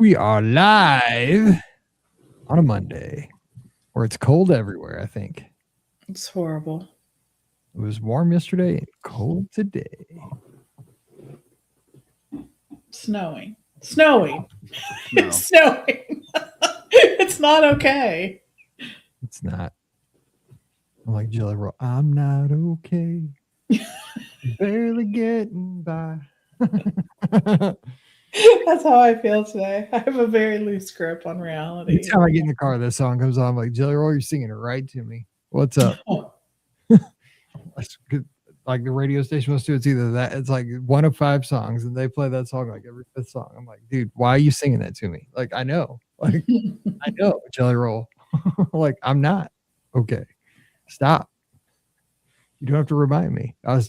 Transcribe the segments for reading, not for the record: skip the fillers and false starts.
We are live on a Monday where it's cold everywhere, I think. It's horrible. It was warm yesterday and cold today. Snowing. No. It's snowing. It's not okay. It's not. I'm like Jelly Roll. I'm not okay. Barely getting by. That's how I feel today. I have a very loose grip on reality. Every time I get in the car, this song comes on. I'm like, Jelly Roll, you're singing it right to me. What's up? That's good. Like the radio station wants to, it's either that, it's like one of 5 songs, and they play that song like every 5th song. I'm like, dude, why are you singing that to me? Like, I know. Like, I know, Jelly Roll. Like, I'm not. Okay. Stop. You don't have to remind me. I was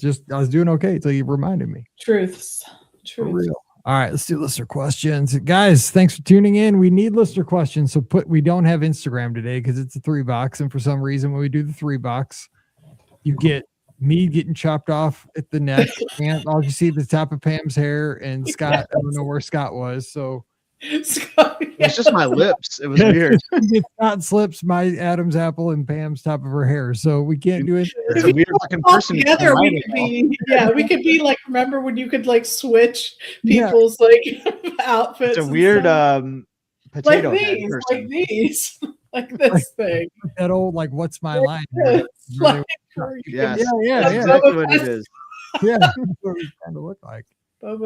doing okay until you reminded me. Truths. For real. All right, let's do listener questions. Guys, thanks for tuning in. We need listener questions. So we don't have Instagram today because it's a 3-box. And for some reason, when we do the 3-box, you get me getting chopped off at the neck, and all you see the top of Pam's hair, and Scott. Yes. I don't know where Scott was. So Scott, it's just my lips. It was weird. Scott slips my Adam's apple and Pam's top of her hair. So we can't do it. It's a weird looking person. Together, we could be like, remember when you could like switch people's like outfits? It's a weird potato like these. Like this thing. That old, like, what's my line? Yes. Yeah. That's exactly what it is. Yeah. That's what it's going to look like.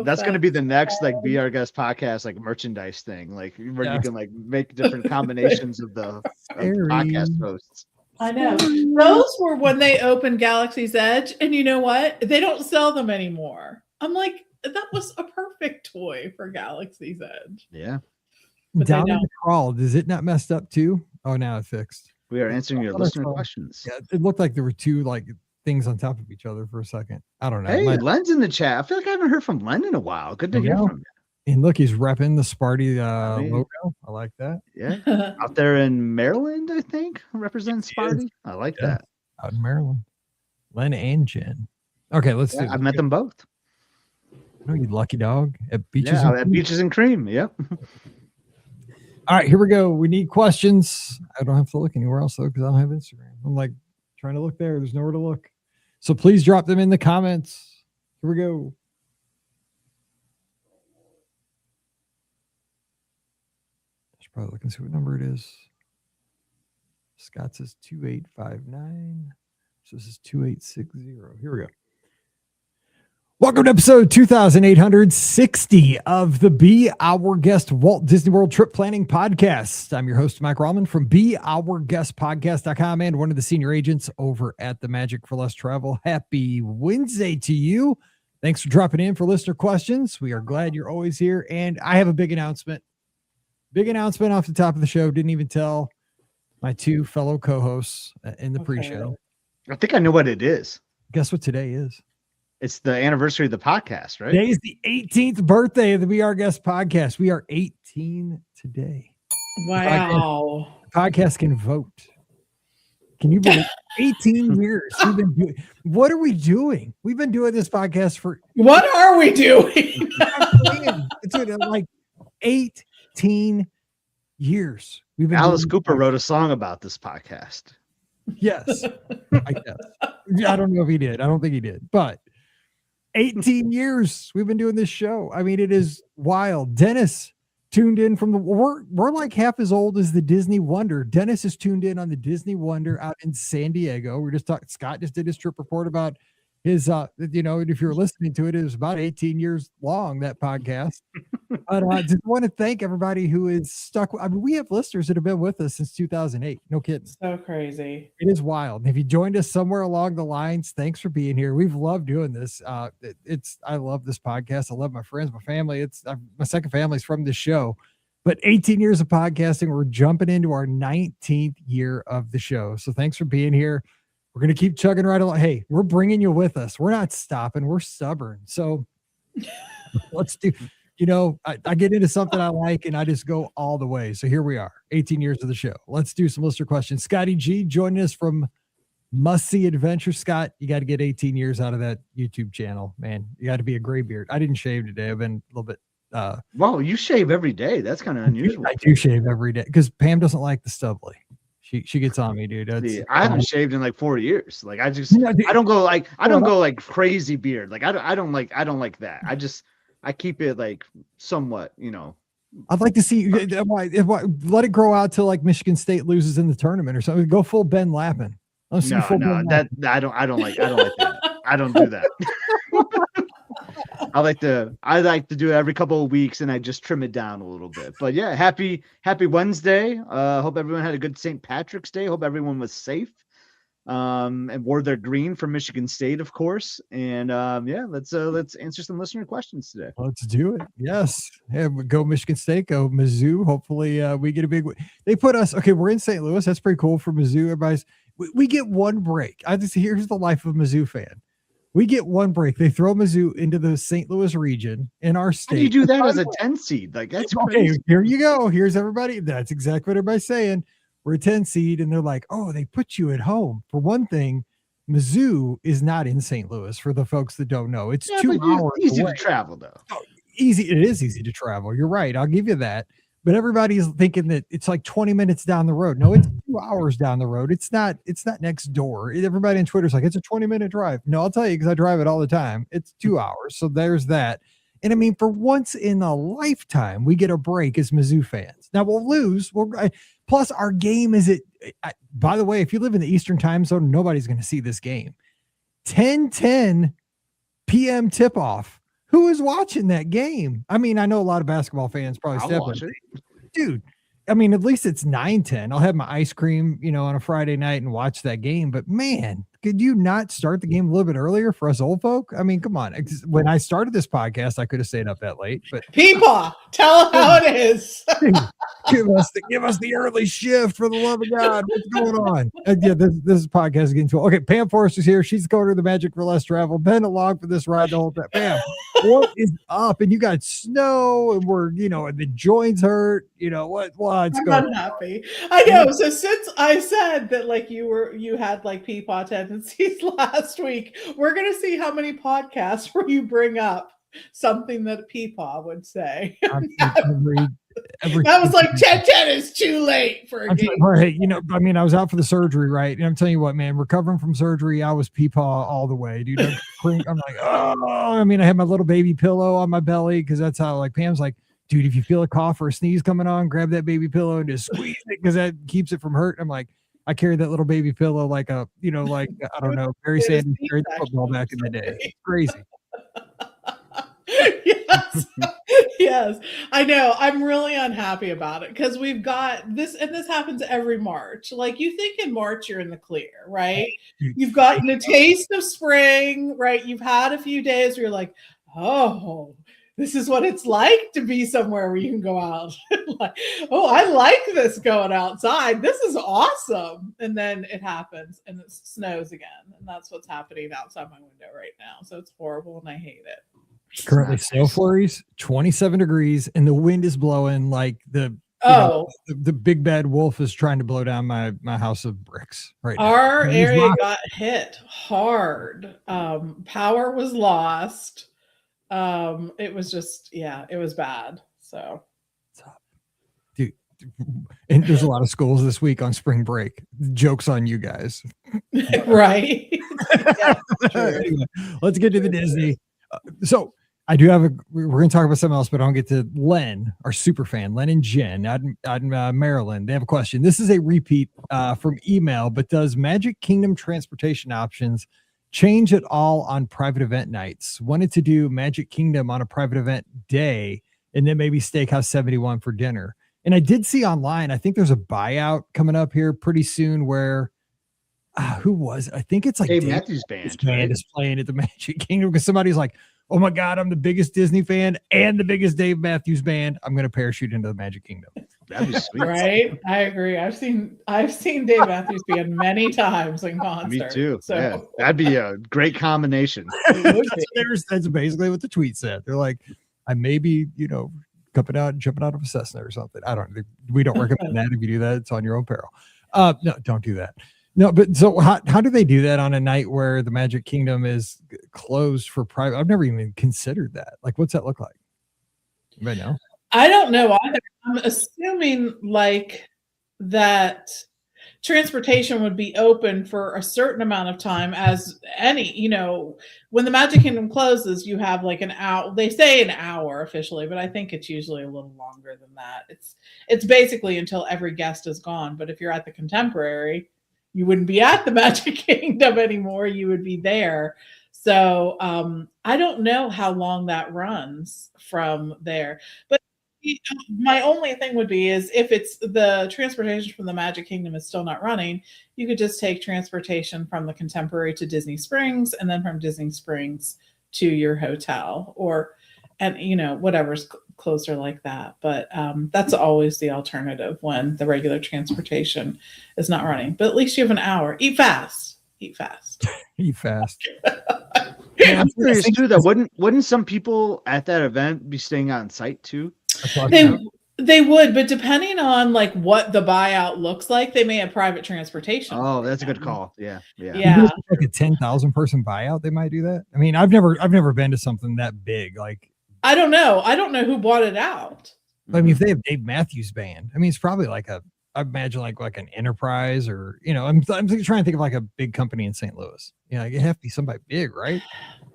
That's going to be the next, like, Be Our Guest podcast, like, merchandise thing, like, where you can, like, make different combinations of the podcast hosts. I know. Those were when they opened Galaxy's Edge, and you know what? They don't sell them anymore. I'm like, that was a perfect toy for Galaxy's Edge. Yeah. Down in the crawl, is it not messed up too? Oh, now it's fixed. We are answering your listener questions. Yeah, it looked like there were 2 like things on top of each other for a second. I don't know. Hey, Len's in the chat. I feel like I haven't heard from Len in a while. Good to hear from you. And look, he's repping the Sparty logo. I like that. Yeah. Out there in Maryland, I think, represents Sparty. I like that. Out in Maryland. Len and Jen. Okay, let's do it. I've met them both. Oh, you lucky dog. At Beaches at Beaches and Cream. Yep. All right, here we go. We need questions. I don't have to look anywhere else, though, because I don't have Instagram. I'm like trying to look there. There's nowhere to look. So please drop them in the comments. Here we go. I should probably look and see what number it is. Scott says 2859. So this is 2860. Here we go. Welcome to episode 2860 of the Be Our Guest Walt Disney World Trip Planning Podcast. I'm your host, Mike Rallman from BeOurGuestPodcast.com and one of the senior agents over at the Magic for Less Travel. Happy Wednesday to you. Thanks for dropping in for listener questions. We are glad you're always here. And I have a big announcement. Big announcement off the top of the show. Didn't even tell my 2 fellow co-hosts in the pre-show. I think I know what it is. Guess what today is? It's the anniversary of the podcast, right? Today is the 18th birthday of the Be Our Guest podcast. We are 18 today. Wow. The podcast can vote. Can you believe 18 years we've been doing? What are we doing? We've been doing this podcast for. What are we doing? It's like 18 years. We've been. Alice Cooper wrote a song about this podcast. Yes, I guess. I don't know if he did. I don't think he did, but 18 years we've been doing this show. I mean, it is wild. Dennis tuned in from we're like half as old as the Disney Wonder. Dennis is tuned in on the Disney Wonder out in San Diego. We're just talking. Scott just did his trip report about his, if you're listening to it, it was about 18 years long, that podcast. But I just want to thank everybody who is stuck. I mean, we have listeners that have been with us since 2008. No kidding. So crazy. It is wild. If you joined us somewhere along the lines, thanks for being here. We've loved doing this. I love this podcast. I love my friends, my family. My second family's from this show. But 18 years of podcasting, we're jumping into our 19th year of the show. So thanks for being here. We're going to keep chugging right along. Hey, we're bringing you with us. We're not stopping. We're stubborn. So let's do, I get into something I like and I just go all the way. So here we are, 18 years of the show. Let's do some listener questions. Scotty G joining us from Must See Adventure. Scott, you got to get 18 years out of that YouTube channel, man. You got to be a gray beard. I didn't shave today. I've been a little bit Well, you shave every day. That's kind of unusual. I do shave every day because Pam doesn't like the stubbly. She gets on me, dude. See, I haven't shaved in like 4 years. Like I don't go like crazy beard. Like I don't like that. I keep it like somewhat, I'd like to see let it grow out till like Michigan State loses in the tournament or something. Go full Ben Lappin. I don't like that. I don't do that. I like to do it every couple of weeks and I just trim it down a little bit. But yeah, happy Wednesday. Hope everyone had a good St. Patrick's Day. Hope everyone was safe. And wore their green for Michigan State, of course. And let's answer some listener questions today. Let's do it. Yes. Yeah, go Michigan State, go Mizzou. Hopefully we get a big they put us we're in St. Louis. That's pretty cool for Mizzou. Everybody's we get one break. Here's the life of a Mizzou fan. We get one break. They throw Mizzou into the St. Louis region in our state. How do you do that as a 10 seed? Like that's crazy. Here you go. Here's everybody. That's exactly what everybody's saying. We're a 10 seed, and they're like, oh, they put you at home. For one thing, Mizzou is not in St. Louis. For the folks that don't know, it's 2 hours. Easy away. to travel, though. Oh, easy. It is easy to travel. You're right. I'll give you that. But everybody's thinking that it's like 20 minutes down the road. No, it's 2 hours down the road. It's not next door. Everybody on Twitter's like, it's a 20-minute drive. No, I'll tell you, because I drive it all the time. It's 2 hours. So there's that. And I mean, for once in a lifetime, we get a break as Mizzou fans. Now we'll lose. Plus our game is by the way, if you live in the Eastern time zone, nobody's going to see this game. 10:10 p.m. tip off. Who is watching that game? I mean, I know a lot of basketball fans probably step in. Dude, I mean, at least it's 9:10. I'll have my ice cream, on a Friday night and watch that game. But man, could you not start the game a little bit earlier for us old folk? I mean, come on. When I started this podcast, I could have stayed up that late. But Peepaw, tell how it is. give us the early shift, for the love of God. What's going on? This podcast is getting too okay. Pam Forrester's here. She's going to the Magic for Less Travel. Been along for this ride the whole time. Pam, what is up? And you got snow, and we're and the joints hurt. What's going on? I'm unhappy. I know. So since I said that you had like Peepaw tendencies last week, we're gonna see how many podcasts where you bring up something that Peepaw would say. That was like 10 is too late for a game. Right. I was out for the surgery, right? And I'm telling you what, man, recovering from surgery, I was Peepaw all the way, dude. I'm like, oh, I had my little baby pillow on my belly because that's how Pam's like, dude, if you feel a cough or a sneeze coming on, grab that baby pillow and just squeeze it because that keeps it from hurting. I'm like, I carried that little baby pillow like I don't know, Barry Sanders carried the football back in the day. It's crazy. Yes, I know. I'm really unhappy about it because we've got this, and this happens every March. Like you think in March you're in the clear, right? You've gotten a taste of spring, right? You've had a few days where you're like, oh, this is what it's like to be somewhere where you can go out. I like this going outside. This is awesome. And then it happens and it snows again. And that's what's happening outside my window right now. So it's horrible and I hate it. Currently snow flurries, 27 degrees, and the wind is blowing like the big bad wolf is trying to blow down my house of bricks right now. Our area got hit hard. Power was lost. It was just, it was bad. So, dude, and there's a lot of schools this week on spring break. Joke's on you guys. Right. Anyway, let's get to the Disney. So I do have we're going to talk about something else, but I'll get to Len, our super fan, Len and Jen out in Maryland. They have a question. This is a repeat from email, but does Magic Kingdom transportation options change at all on private event nights? Wanted to do Magic Kingdom on a private event day and then maybe Steakhouse 71 for dinner. And I did see online, I think there's a buyout coming up here pretty soon where who was? I think it's like Dave Matthews Band is playing at the Magic Kingdom because somebody's like, oh my God, I'm the biggest Disney fan and the biggest Dave Matthews Band. I'm going to parachute into the Magic Kingdom. That'd be sweet. Right? I agree. I've seen Dave Matthews Band many times in concert. Me too. So yeah, that'd be a great combination. That's basically what the tweet said. They're like, I may be, jumping out of a Cessna or something. We don't recommend that. If you do that, it's on your own peril. No, don't do that. No, but so how do they do that on a night where the Magic Kingdom is closed for private? I've never even considered that. Like, what's that look like? But no. I don't know either. I'm assuming like that transportation would be open for a certain amount of time as any, when the Magic Kingdom closes, you have like an hour. They say an hour officially, but I think it's usually a little longer than that. It's basically until every guest is gone. But if you're at the Contemporary, you wouldn't be at the Magic Kingdom anymore. You would be there. So I don't know how long that runs from there. But my only thing would be is if it's the transportation from the Magic Kingdom is still not running, you could just take transportation from the Contemporary to Disney Springs and then from Disney Springs to your hotel and whatever's closer like that. But that's always the alternative when the regular transportation is not running. But at least you have an hour. Eat fast. Eat fast. Eat fast. Yeah, I'm curious too that wouldn't some people at that event be staying on site too? They would, but depending on like what the buyout looks like, they may have private transportation. Oh, that's a good call. Yeah. Like a 10,000 person buyout, they might do that. I mean, I've never been to something that big. Like, I don't know who bought it out. I mean, if they have Dave Matthews Band, I mean, it's probably like I imagine like an Enterprise or I'm trying to think of like a big company in St. Louis. Like it have to be somebody big, right?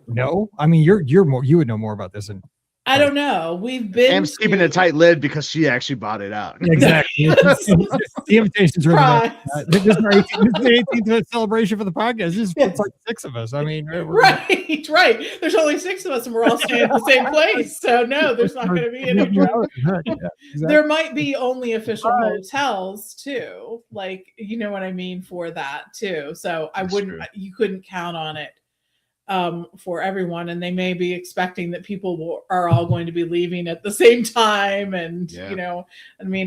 No, I mean you would know more about this than I don't know. We've been. Pam's keeping a tight lid because she actually bought it out. Exactly. The invitations are this is our 18th celebration for the podcast. It's like 6 of us. I mean, right. There's only 6 of us, and we're all staying at the same place. So no, there's not going to be any. Exactly. There might be only official hotels too, like what I mean for that too. So you couldn't count on it. For everyone, and they may be expecting that people are all going to be leaving at the same time, and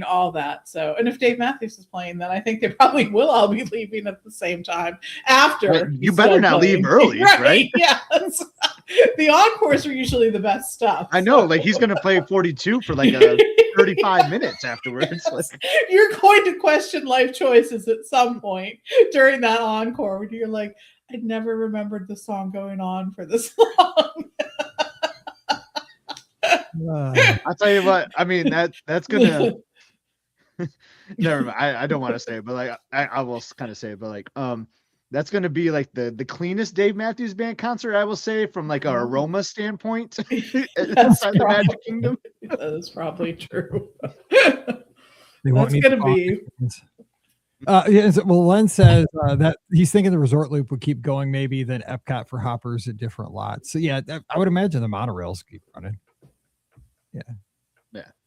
all that. So, and if Dave Matthews is playing, then I think they probably will all be leaving at the same time after. You better not leave early, right? Yes. The encores are usually the best stuff. I know, like he's going to play 42 for like a 35 minutes afterwards. Like, you're going to question life choices at some point during that encore when you're like, I never remembered the song going on for this long. I'll tell you what. I mean that's gonna. Never mind. I don't want to say it, but like I will kind of say it, but like that's gonna be like the cleanest Dave Matthews Band concert, I will say, from like an aroma standpoint inside the Magic Kingdom. That is probably true. That's gonna be. Well, Len says that he's thinking the resort loop would keep going, maybe then Epcot for hoppers at different lots. So yeah, I would imagine the monorails keep running. Yeah,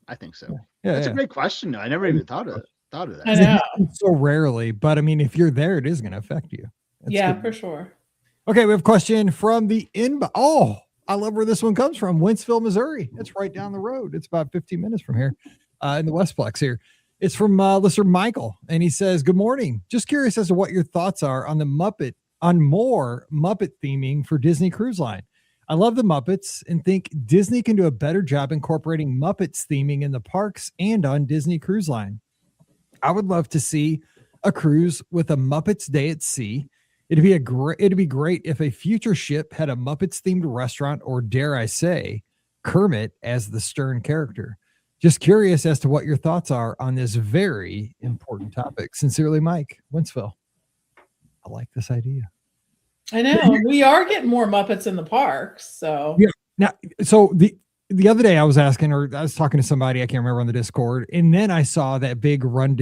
I think so. Yeah, that's a great question. I never even thought of that. I know. So rarely, but I mean, if you're there, it is going to affect you. That's for sure. Okay, we have a question from the inbox. Oh, I love where this one comes from. Wentzville, Missouri. It's right down the road. It's about 15 minutes from here in the Westplex here. It's from listener Michael, and he says, "Good morning. Just curious as to what your thoughts are on more Muppet theming for Disney Cruise Line. I love the Muppets and think Disney can do a better job incorporating Muppets theming in the parks and on Disney Cruise Line. I would love to see a cruise with a Muppets Day at Sea. It'd be great if a future ship had a Muppets themed restaurant, or dare I say, Kermit as the stern character. Just curious as to what your thoughts are on this very important topic. Sincerely, Mike, Wentzville." I like this idea. I know. We are getting more Muppets in the parks. So yeah. Now, so the other day I was talking to somebody, I can't remember, on the Discord, and then I saw that big there's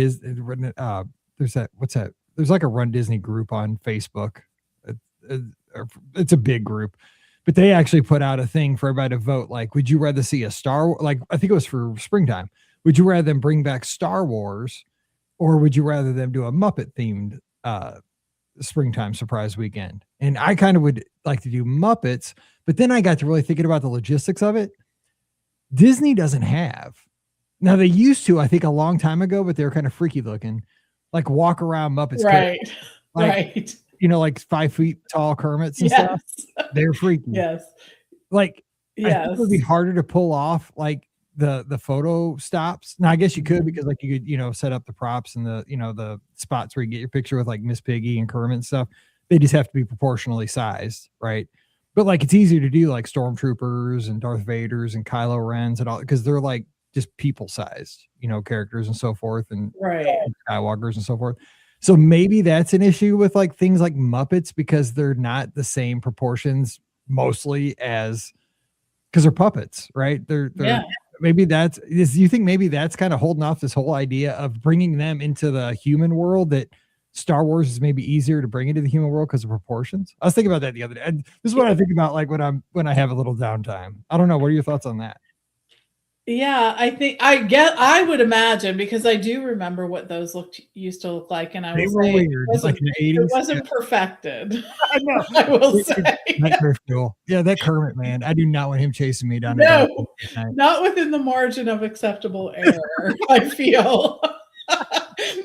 like a Run Disney group on Facebook. It's a big group. But they actually put out a thing for everybody to vote. Like, would you rather see I think it was for springtime. Would you rather them bring back Star Wars, or would you rather them do a Muppet themed springtime surprise weekend? And I kind of would like to do Muppets, but then I got to really thinking about the logistics of it. Disney doesn't have. Now they used to, I think a long time ago, but they were kind of freaky looking, like walk around Muppets. Right. Right. Like 5 feet tall Kermits and stuff. They're freaky. Yes. Like, I think it would be harder to pull off like the photo stops. Now I guess you could, because like you could, set up the props and the spots where you get your picture with like Miss Piggy and Kermit and stuff. They just have to be proportionally sized, right? But like it's easier to do like stormtroopers and Darth Vaders and Kylo Rens and all because they're like just people sized, characters and so forth and Skywalkers and so forth. So maybe that's an issue with like things like Muppets because they're not the same proportions mostly as because they're puppets, right? They're maybe you think maybe that's kind of holding off this whole idea of bringing them into the human world that Star Wars is maybe easier to bring into the human world because of proportions. I was thinking about that the other day. And this is what I think about like when I have a little downtime. I don't know. What are your thoughts on that? Yeah, I would imagine because I do remember what those used to look like, and I they were weird. Like in the 80s. It wasn't perfected. I know. I will say. Yeah, that Kermit man. I do not want him chasing me down. No, not within the margin of acceptable error. I feel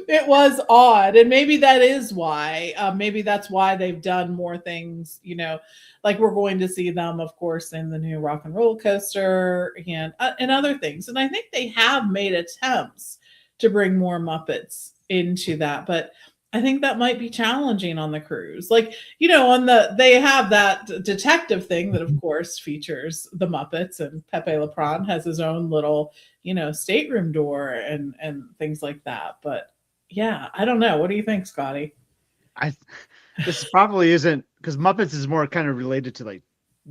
it was odd, and maybe that is why. Maybe that's why they've done more things. Like we're going to see them, of course, in the new Rock and Roller Coaster and other things. And I think they have made attempts to bring more Muppets into that, but I think that might be challenging on the cruise. Like, they have that detective thing that, of course, features the Muppets, and Pepe Le Pew has his own little, stateroom door and things like that. But yeah, I don't know. What do you think, Scotty? This probably isn't because Muppets is more kind of related to like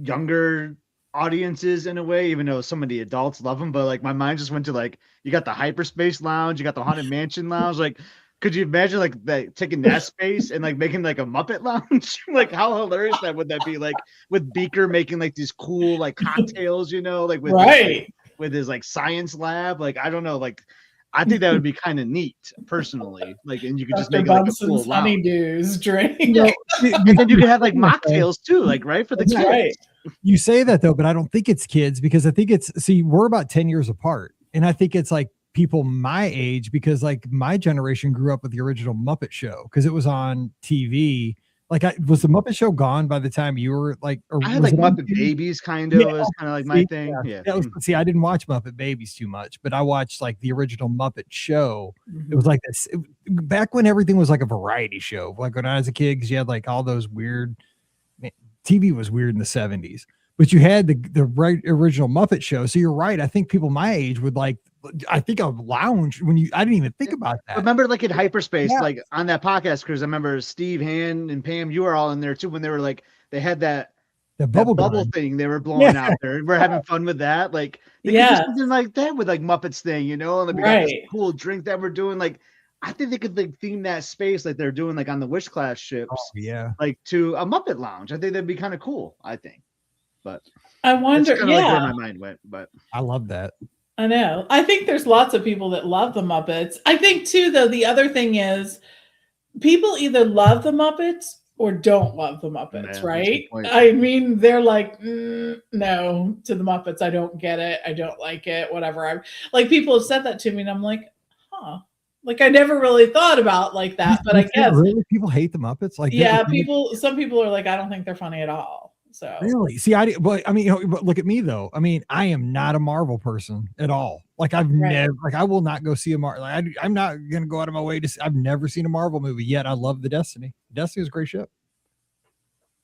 younger audiences in a way, even though so many adults love them. But like my mind just went to like, you got the hyperspace lounge, you got the haunted mansion lounge. Like, could you imagine like taking that space and like making like a Muppet lounge? Like how hilarious would that be? Like with Beaker making like these cool like cocktails, like with his like science lab. Like, I don't know, like I think that would be kind of neat, personally. Like, and you could just make like a cool honeydews drink. And then you could have like mocktails too, like for the kids. Right. You say that though, but I don't think it's kids because I think we're about 10 years apart, and I think it's like people my age because like my generation grew up with the original Muppet Show because it was on TV. Like, was the Muppet Show gone by the time you were like? Or I had like Muppet Babies, kind of was kind of like my thing. Yeah. See, I didn't watch Muppet Babies too much, but I watched like the original Muppet Show. Mm-hmm. It was like this back when everything was like a variety show. Like when I was a kid, because you had like all those weird. TV was weird in the 70s, but you had the right original Muppet Show. So you're right. I think people my age would like. I think a lounge I didn't even think about that. Remember like in hyperspace, like on that podcast cruise, I remember Steve, Han, and Pam, you were all in there too when they were like, they had that bubble thing they were blowing out there. We're having fun with that. Like, they could do something like that with like Muppets thing, and like, we got this cool drink that we're doing. Like, I think they could like theme that space like they're doing like on the Wish class ships. Oh, yeah. Like to a Muppet lounge. I think that'd be kind of cool, I think. But I wonder, like where my mind went, but I love that. I know. I think there's lots of people that love the Muppets. I think too, though, the other thing is people either love the Muppets or don't love the Muppets, right? I mean, they're like, no to the Muppets. I don't get it. I don't like it. Whatever. I'm like, people have said that to me, and I'm like, like I never really thought about like that, but I guess really people hate the Muppets. Like, some people are like, I don't think they're funny at all. So really, see, but I mean, but look at me though. I mean, I am not a Marvel person at all. Like I've never, like I will not go see a Marvel. Like, I'm not gonna go out of my way to. I've never seen a Marvel movie yet. I love the Destiny. Destiny is a great ship.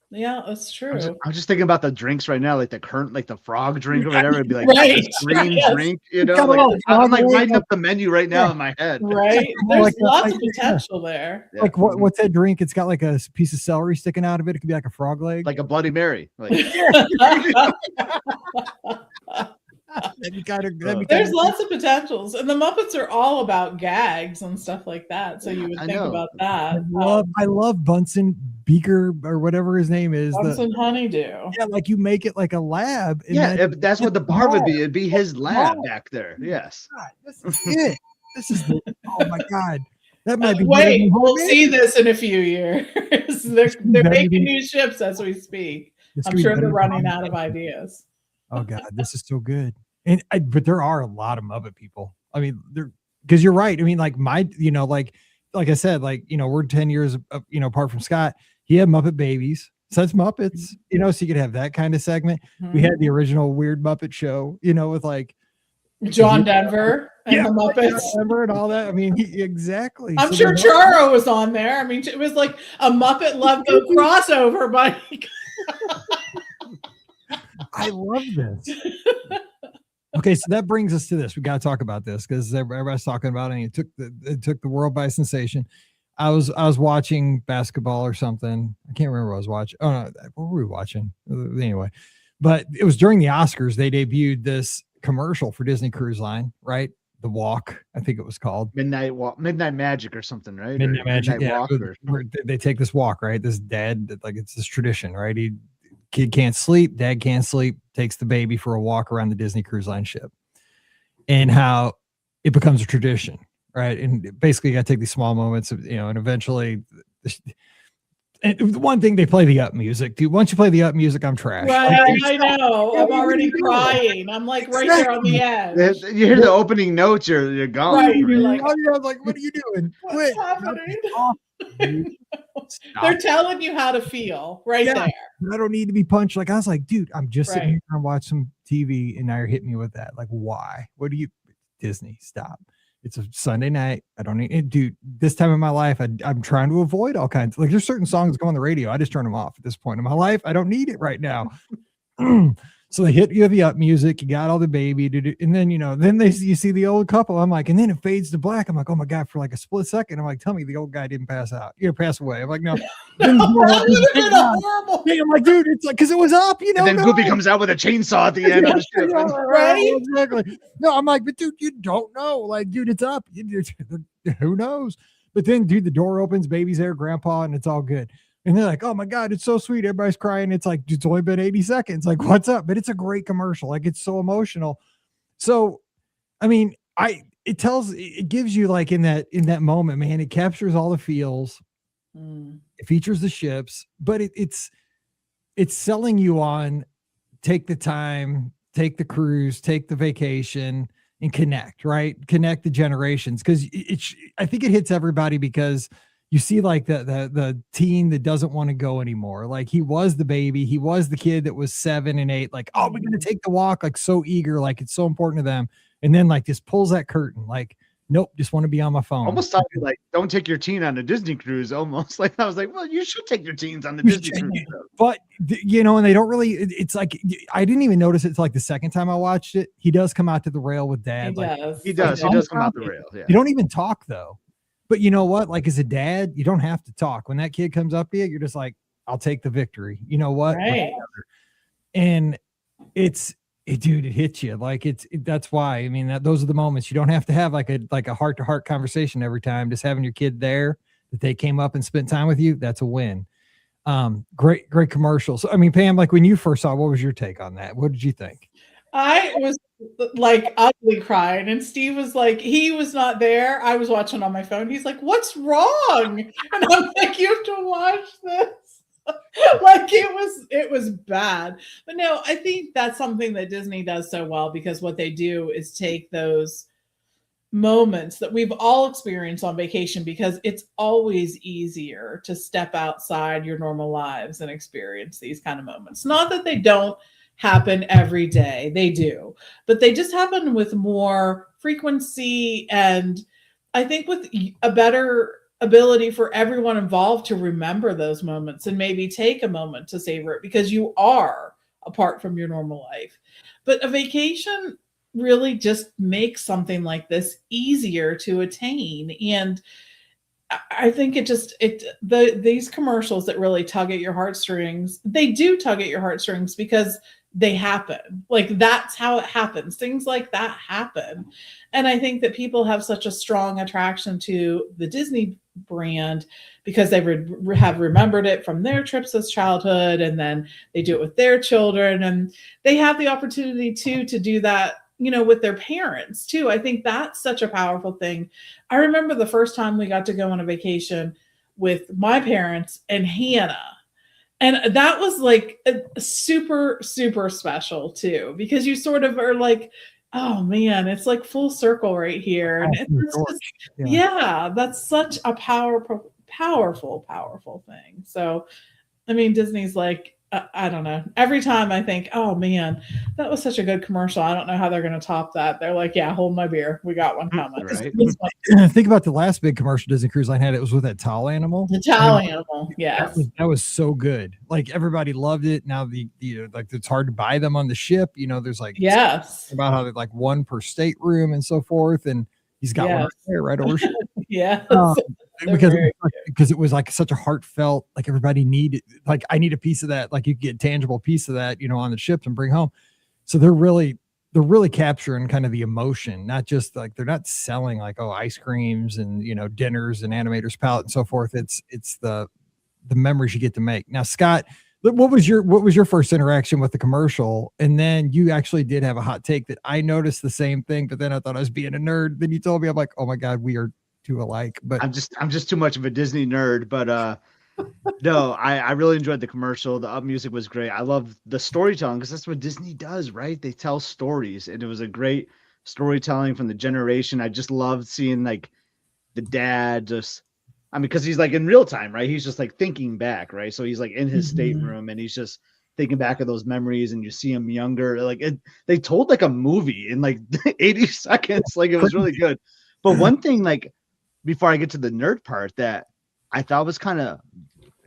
Yeah, that's true. I'm just thinking about the drinks right now, like the current, like the frog drink or whatever. It'd be like green drink, Like, I'm like writing up the menu right now in my head. Right, there's lots of potential there. Yeah. Like what's that drink? It's got like a piece of celery sticking out of it. It could be like a frog leg, like a Bloody Mary. Like, there's lots of potentials, and the Muppets are all about gags and stuff like that. So you would think about that. I love Bunsen Beaker or whatever his name is. Bunsen Honeydew. Yeah, like you make it like a lab. And that's what the bar would be. It'd be his lab back there. Yes. God, this is it. This is oh my God. That might be. Wait, we'll see this in a few years. they're making new ships as we speak. I'm sure they're running out of ideas. Oh God, this is so good. But there are a lot of Muppet people. I mean, because you're right. I mean, like like I said, like, we're 10 years, apart from Scott. He had Muppet Babies. So that's Muppets, so you could have that kind of segment. Mm-hmm. We had the original Weird Muppet Show, with like John Denver and the Muppets. Denver and all that. I mean, exactly. I'm sure Charo was on there. I mean, it was like a Muppet Love Boat crossover, but I love this. Okay, so that brings us to this. We got to talk about this because everybody's talking about it. And it took the world by sensation. I was watching basketball or something. I can't remember what I was watching. Oh no, what were we watching? Anyway, but it was during the Oscars. They debuted this commercial for Disney Cruise Line, right? The Walk, I think it was called Midnight Magic or something, right? Midnight Magic. Yeah, Walk or... they take this walk, right? This dad, like it's this tradition, right? Kid can't sleep, dad can't sleep, takes the baby for a walk around the Disney Cruise Line ship, and how it becomes a tradition, right? And basically, you got to take these small moments, and eventually, and the one thing, they play the up music. Dude, once you play the up music, I'm trash. Right, I know. I'm already crying. I'm like right there on the edge. You hear the opening notes, you're gone. Right, you're like, oh yeah, I was like, what are you doing? What's happening? They're telling you how to feel right there. I don't need to be punched. Like, I was like, dude, I'm just sitting here and watch some TV, and now you're hitting me with that. Like, why? What do you, Disney? Stop. It's a Sunday night. I don't need it, dude. This time in my life, I'm trying to avoid all kinds. Like, there's certain songs that go on the radio. I just turn them off at this point in my life. I don't need it right now. So they hit you with the up music. You got all the baby, and then you see the old couple. I'm like, and then it fades to black. I'm like, oh my god, for like a split second. I'm like, tell me the old guy didn't pass out. Pass away. I'm like, no. I'm like, dude, it's like because it was up, And then Goofy comes out with a chainsaw at the end. Right? Exactly. No, I'm like, but dude, you don't know. Like, dude, it's up. Who knows? But then, dude, the door opens, baby's there, grandpa, and it's all good. And they're like, oh my God, it's so sweet. Everybody's crying. It's like, it's only been 80 seconds. Like, what's up? But it's a great commercial. Like, it's so emotional. So, I mean, it gives you like in that moment, man, it captures all the feels. It features the ships, but it's selling you on take the time, take the cruise, take the vacation, and connect, right? Connect the generations. Cause I think it hits everybody because you see like the teen that doesn't want to go anymore. Like he was the baby. He was the kid that was 7 and 8. Like, oh, we're going to take the walk. Like so eager. Like it's so important to them. And then like just pulls that curtain. Like, nope, just want to be on my phone. Almost thought like, don't take your teen on a Disney cruise. Almost like I was like, well, you should take your teens on the Disney cruise. But and they don't really. It's like I didn't even notice it. It's like the second time I watched it. He does come out to the rail with dad. He does come out the rail. Yeah. You don't even talk though. But you know what? Like as a dad, you don't have to talk. When that kid comes up to you, you're just like, I'll take the victory. You know what? Right. And it hits you. Like that's why, I mean, those are the moments you don't have to have like a heart to heart conversation every time. Just having your kid there that they came up and spent time with you. That's a win. Great commercials. So, I mean, Pam, like when you first saw, what was your take on that? What did you think? I was like ugly crying, and Steve was like, he was not there. I was watching on my phone. He's like, what's wrong? And I'm like, you have to watch this. Like it was bad. But no, I think that's something that Disney does so well, because what they do is take those moments that we've all experienced on vacation, because it's always easier to step outside your normal lives and experience these kind of moments. Not that they don't happen every day, they do, but they just happen with more frequency, and I think with a better ability for everyone involved to remember those moments and maybe take a moment to savor it, because you are apart from your normal life. But a vacation really just makes something like this easier to attain. And I think these commercials that really tug at your heartstrings, they do tug at your heartstrings because they happen. Like that's how it happens. Things like that happen. And I think that people have such a strong attraction to the Disney brand because they have remembered it from their trips as childhood, and then they do it with their children, and they have the opportunity to do that, with their parents too. I think that's such a powerful thing. I remember the first time we got to go on a vacation with my parents and Hannah. And that was like a super, super special too, because you sort of are like, oh man, it's like full circle right here. And it's just, that's such a powerful thing. So, I mean, Disney's like, I don't know. Every time I think, oh man, that was such a good commercial. I don't know how they're going to top that. They're like, yeah, hold my beer. We got one coming. Right. Think about the last big commercial Disney Cruise Line had. It was with that towel animal. The towel animal. Yes. That was so good. Like everybody loved it. Now the like it's hard to buy them on the ship. There's like Yes. about how they're like one per stateroom and so forth. And he's got one there right over. Yes. Because it was like such a heartfelt, like everybody needed, like I need a piece of that. Like you get a tangible piece of that, on the ships and bring home. So they're really capturing kind of the emotion, not just like they're not selling like, oh, ice creams and dinners and animators palette and so forth. It's the memories you get to make. Now, Scott, what was your first interaction with the commercial? And then you actually did have a hot take that I noticed the same thing, but then I thought I was being a nerd. Then you told me, I'm like, oh my God, we are too alike. But I'm just too much of a Disney nerd. But no, I really enjoyed the commercial. The music was great. I love the storytelling because that's what Disney does, right? They tell stories, and it was a great storytelling from the generation. I just loved seeing like the dad because he's like in real time, right? He's just like thinking back, right? So he's like in his stateroom and he's just thinking back of those memories, and you see him younger. Like they told like a movie in like 80 seconds. Like it was really good. But one thing, like before I get to the nerd part, that I thought was kind of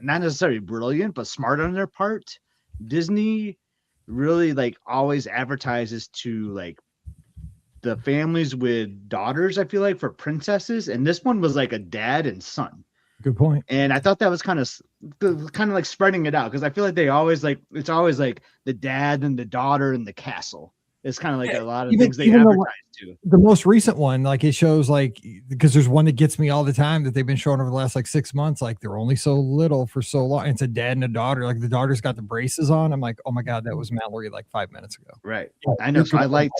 not necessarily brilliant, but smart on their part. Disney really like always advertises to like the families with daughters, I feel like, for princesses. And this one was like a dad and son. Good point. And I thought that was kind of like spreading it out, because I feel like it's always like the dad and the daughter and the castle. It's kind of like a lot of things they advertise to. The most recent one, like it shows like, because there's one that gets me all the time that they've been showing over the last like 6 months. Like they're only so little for so long. It's a dad and a daughter. Like the daughter's got the braces on. I'm like, oh my God, that was Mallory like 5 minutes ago. Right. I know. So I liked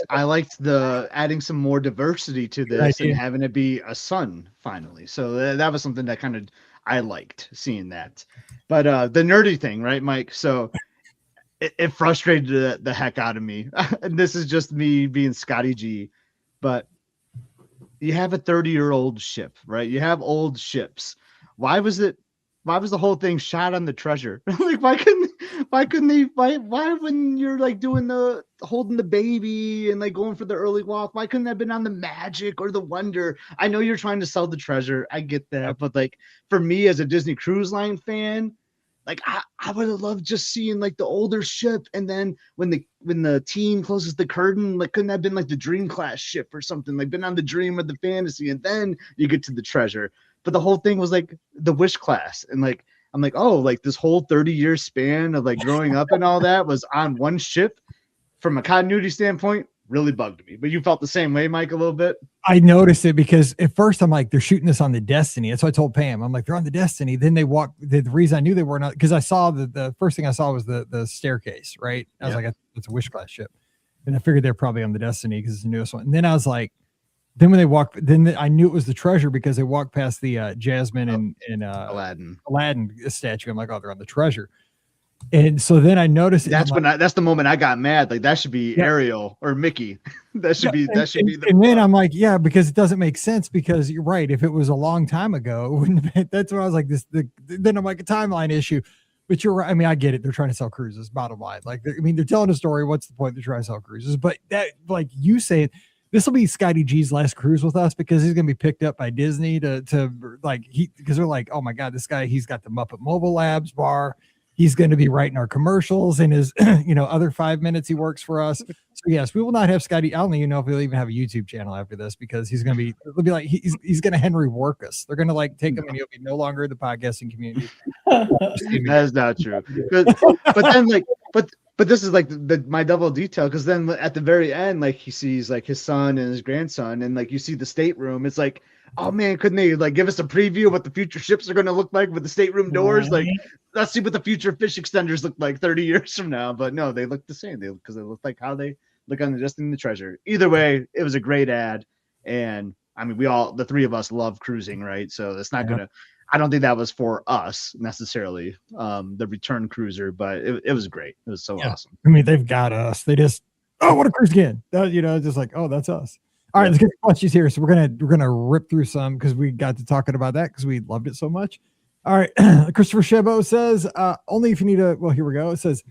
the adding some more diversity to this and having it be a son finally. So that was something that kind of I liked seeing that. But the nerdy thing, right, Mike? So it frustrated the heck out of me. And this is just me being Scotty G. But you have a 30-year-old ship, right? You have old ships. Why was the whole thing shot on the Treasure? Like, why when you're like doing the holding the baby and like going for the early walk, why couldn't that have been on the Magic or the Wonder? I know you're trying to sell the Treasure. I get that. But like for me as a Disney Cruise Line fan, like I would have loved just seeing like the older ship, and then when the team closes the curtain, like couldn't that have been like the Dream Class ship or something, like been on the Dream or the Fantasy, and then you get to the Treasure. But the whole thing was like the Wish Class, and like I'm like, oh, like this whole 30-year span of like growing up and all that was on one ship. From a continuity standpoint, really bugged me. But you felt the same way, Mike, a little bit? I noticed it because at first I'm like, they're shooting this on the Destiny. That's what I told Pam. I'm like, they're on the Destiny. Then they walk. The reason I knew they were not, because I saw the first thing I saw was the staircase, right? I was like, it's a Wish Class ship. And I figured they're probably on the Destiny because it's the newest one. And then I was like, then when they walked, I knew it was the Treasure because they walked past the Jasmine and Aladdin statue. I'm like, oh, they're on the Treasure. And so then I noticed that's the moment I got mad. Like that should be Ariel or Mickey. that should be and then I'm like, yeah, because it doesn't make sense, because you're right. If it was a long time ago, it wouldn't have been, that's what I was like, then I'm like a timeline issue. But you're right. I mean, I get it. They're trying to sell cruises, bottom line. Like, they're telling a story. What's the point? They're trying to sell cruises. But that, like you say, this will be Scotty G's last cruise with us, because he's going to be picked up by Disney to like, because they're like, oh my God, this guy, he's got the Muppet Mobile Labs bar. He's going to be writing our commercials in his, other 5 minutes he works for us. So yes, we will not have Scotty. I don't even know if he'll even have a YouTube channel after this, because he's going to be, it'll be like, he's going to Henry work us. They're going to like take him and he'll be no longer in the podcasting community. That is not true. But then like, but this is like my double detail, because then at the very end, like he sees like his son and his grandson, and like you see the stateroom. It's like, oh man, couldn't they like give us a preview of what the future ships are going to look like with the stateroom doors? Like, let's see what the future fish extenders look like 30 years from now. But no, they look the same. Because they look like how they look on the Destiny and the Treasure. Either way, it was a great ad. And I mean, the three of us love cruising, right? So it's not gonna. I don't think that was for us necessarily, the return cruiser, but it was great. It was so awesome. I mean, they've got us. They just, oh, what a cruise again. Just like, oh, that's us. All right, let's get questions here. So we're gonna rip through some, because we got to talking about that because we loved it so much. All right. Christopher Shebo says, only if you need a, well, here we go. It says,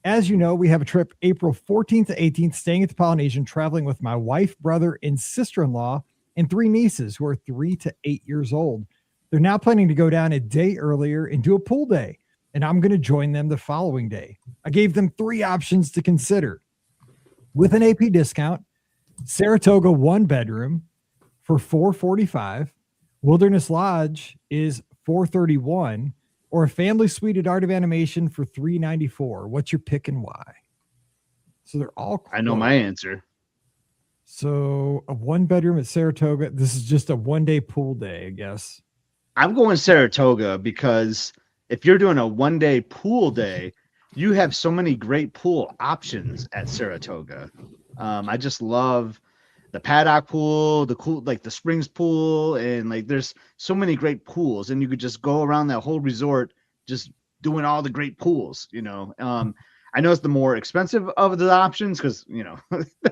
as you know, we have a trip April 14th to 18th, staying at the Polynesian, traveling with my wife, brother, and sister-in-law, and 3 nieces who are 3 to 8 years old. They're now planning to go down a day earlier and do a pool day, and I'm going to join them the following day. I gave them 3 options to consider. With an AP discount, Saratoga 1 bedroom for $445, Wilderness Lodge is $431, or a family suite at Art of Animation for $394. What's your pick and why? So they're all close. I know my answer. So a 1 bedroom at Saratoga. This is just a 1-day pool day, I guess. I'm going Saratoga because if you're doing a 1-day pool day, you have so many great pool options at Saratoga. I just love the paddock pool, the cool, like the springs pool, and like there's so many great pools, and you could just go around that whole resort just doing all the great pools, you know. I know it's the more expensive of the options because, you know,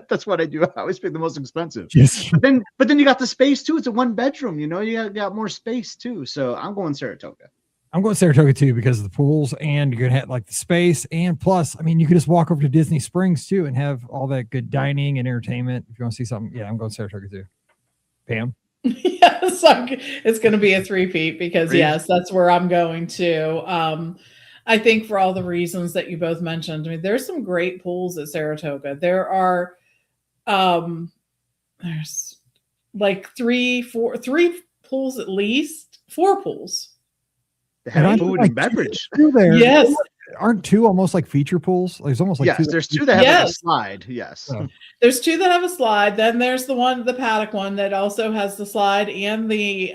that's what I do. I always pick the most expensive. Yes. But then you got the space too. It's a 1 bedroom, you know, you got more space too. So I'm going Saratoga. I'm going Saratoga too because of the pools, and you're going to have like the space, and plus, I mean, you could just walk over to Disney Springs too and have all that good dining and entertainment. If you want to see something, yeah, I'm going Saratoga too. Pam? Yes, it's going to be a 3-peat because yes, that's where I'm going to. I think for all the reasons that you both mentioned, I mean, there's some great pools at Saratoga. There are, there's like 3 pools at least, 4 pools. They have food and beverage. There. Yes. Aren't 2 almost like feature pools? There's almost like 2. There's 2 that have like a slide. Yes. Oh. There's 2 that have a slide. Then there's the paddock one that also has the slide and the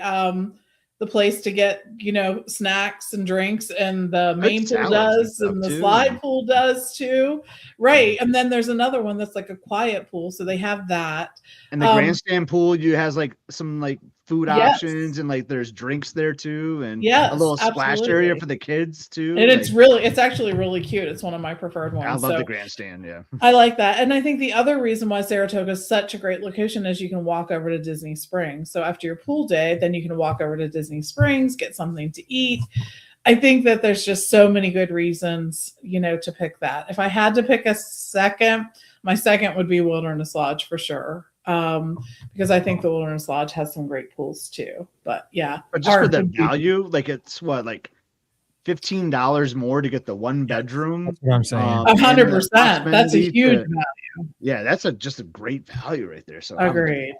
place to get, you know, snacks and drinks, and the main pool does, and the slide pool does too. Right. And then there's another one that's like a quiet pool. So they have that. And the grandstand pool, you has like some like food options, and like there's drinks there too, and a little splash area for the kids too. And it's actually really cute. It's one of my preferred ones. I love the grandstand. Yeah, I like that. And I think the other reason why Saratoga is such a great location is you can walk over to Disney Springs. So after your pool day, then you can walk over to Disney Springs, get something to eat. I think that there's just so many good reasons, you know, to pick that. If I had to pick a second, my second would be Wilderness Lodge for sure. Because I think the Wilderness Lodge has some great pools too. But yeah. But just for the value, like it's what, like $15 more to get the 1 bedroom. That's what I'm saying. 100%. That's a huge value. Yeah, that's just a great value right there. So agreed.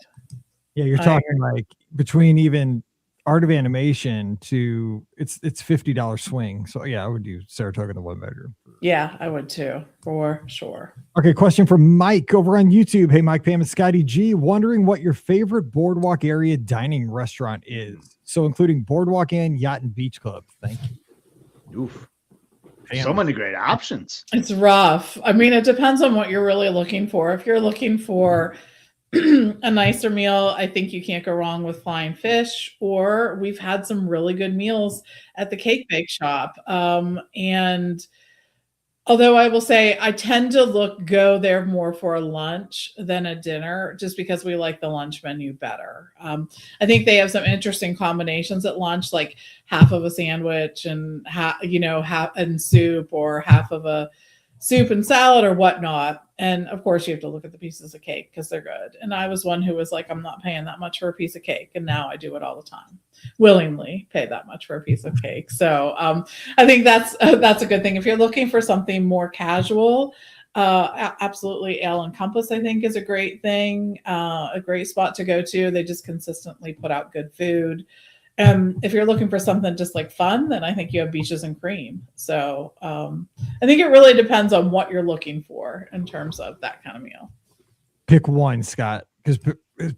Yeah, you're talking like between even Art of Animation to it's $50 swing. So yeah, I would do Saratoga in the 1 bedroom. Yeah, I would too, for sure. Okay, question from Mike over on YouTube. Hey, Mike, Pam, and Scotty G, wondering what your favorite boardwalk area dining restaurant is. So including Boardwalk Inn, Yacht, and Beach Club. Thank you. Oof. So many great options. It's rough. I mean, it depends on what you're really looking for. If you're looking for a nicer meal, I think you can't go wrong with Flying Fish, or we've had some really good meals at the Cake Bake Shop. And although I will say I tend to go there more for a lunch than a dinner, just because we like the lunch menu better. I think they have some interesting combinations at lunch, like half of a sandwich and half and soup, or half of a soup and salad or whatnot. And of course you have to look at the pieces of cake because they're good. And I was one who was like, I'm not paying that much for a piece of cake. And now I do it all the time, willingly pay that much for a piece of cake. So I think that's a good thing. If you're looking for something more casual, absolutely Ale and Compass, I think, is a great thing, a great spot to go to. They just consistently put out good food. If you're looking for something just like fun, then I think you have Beaches and Cream. So I think it really depends on what you're looking for in terms of that kind of meal. Pick one, Scott, because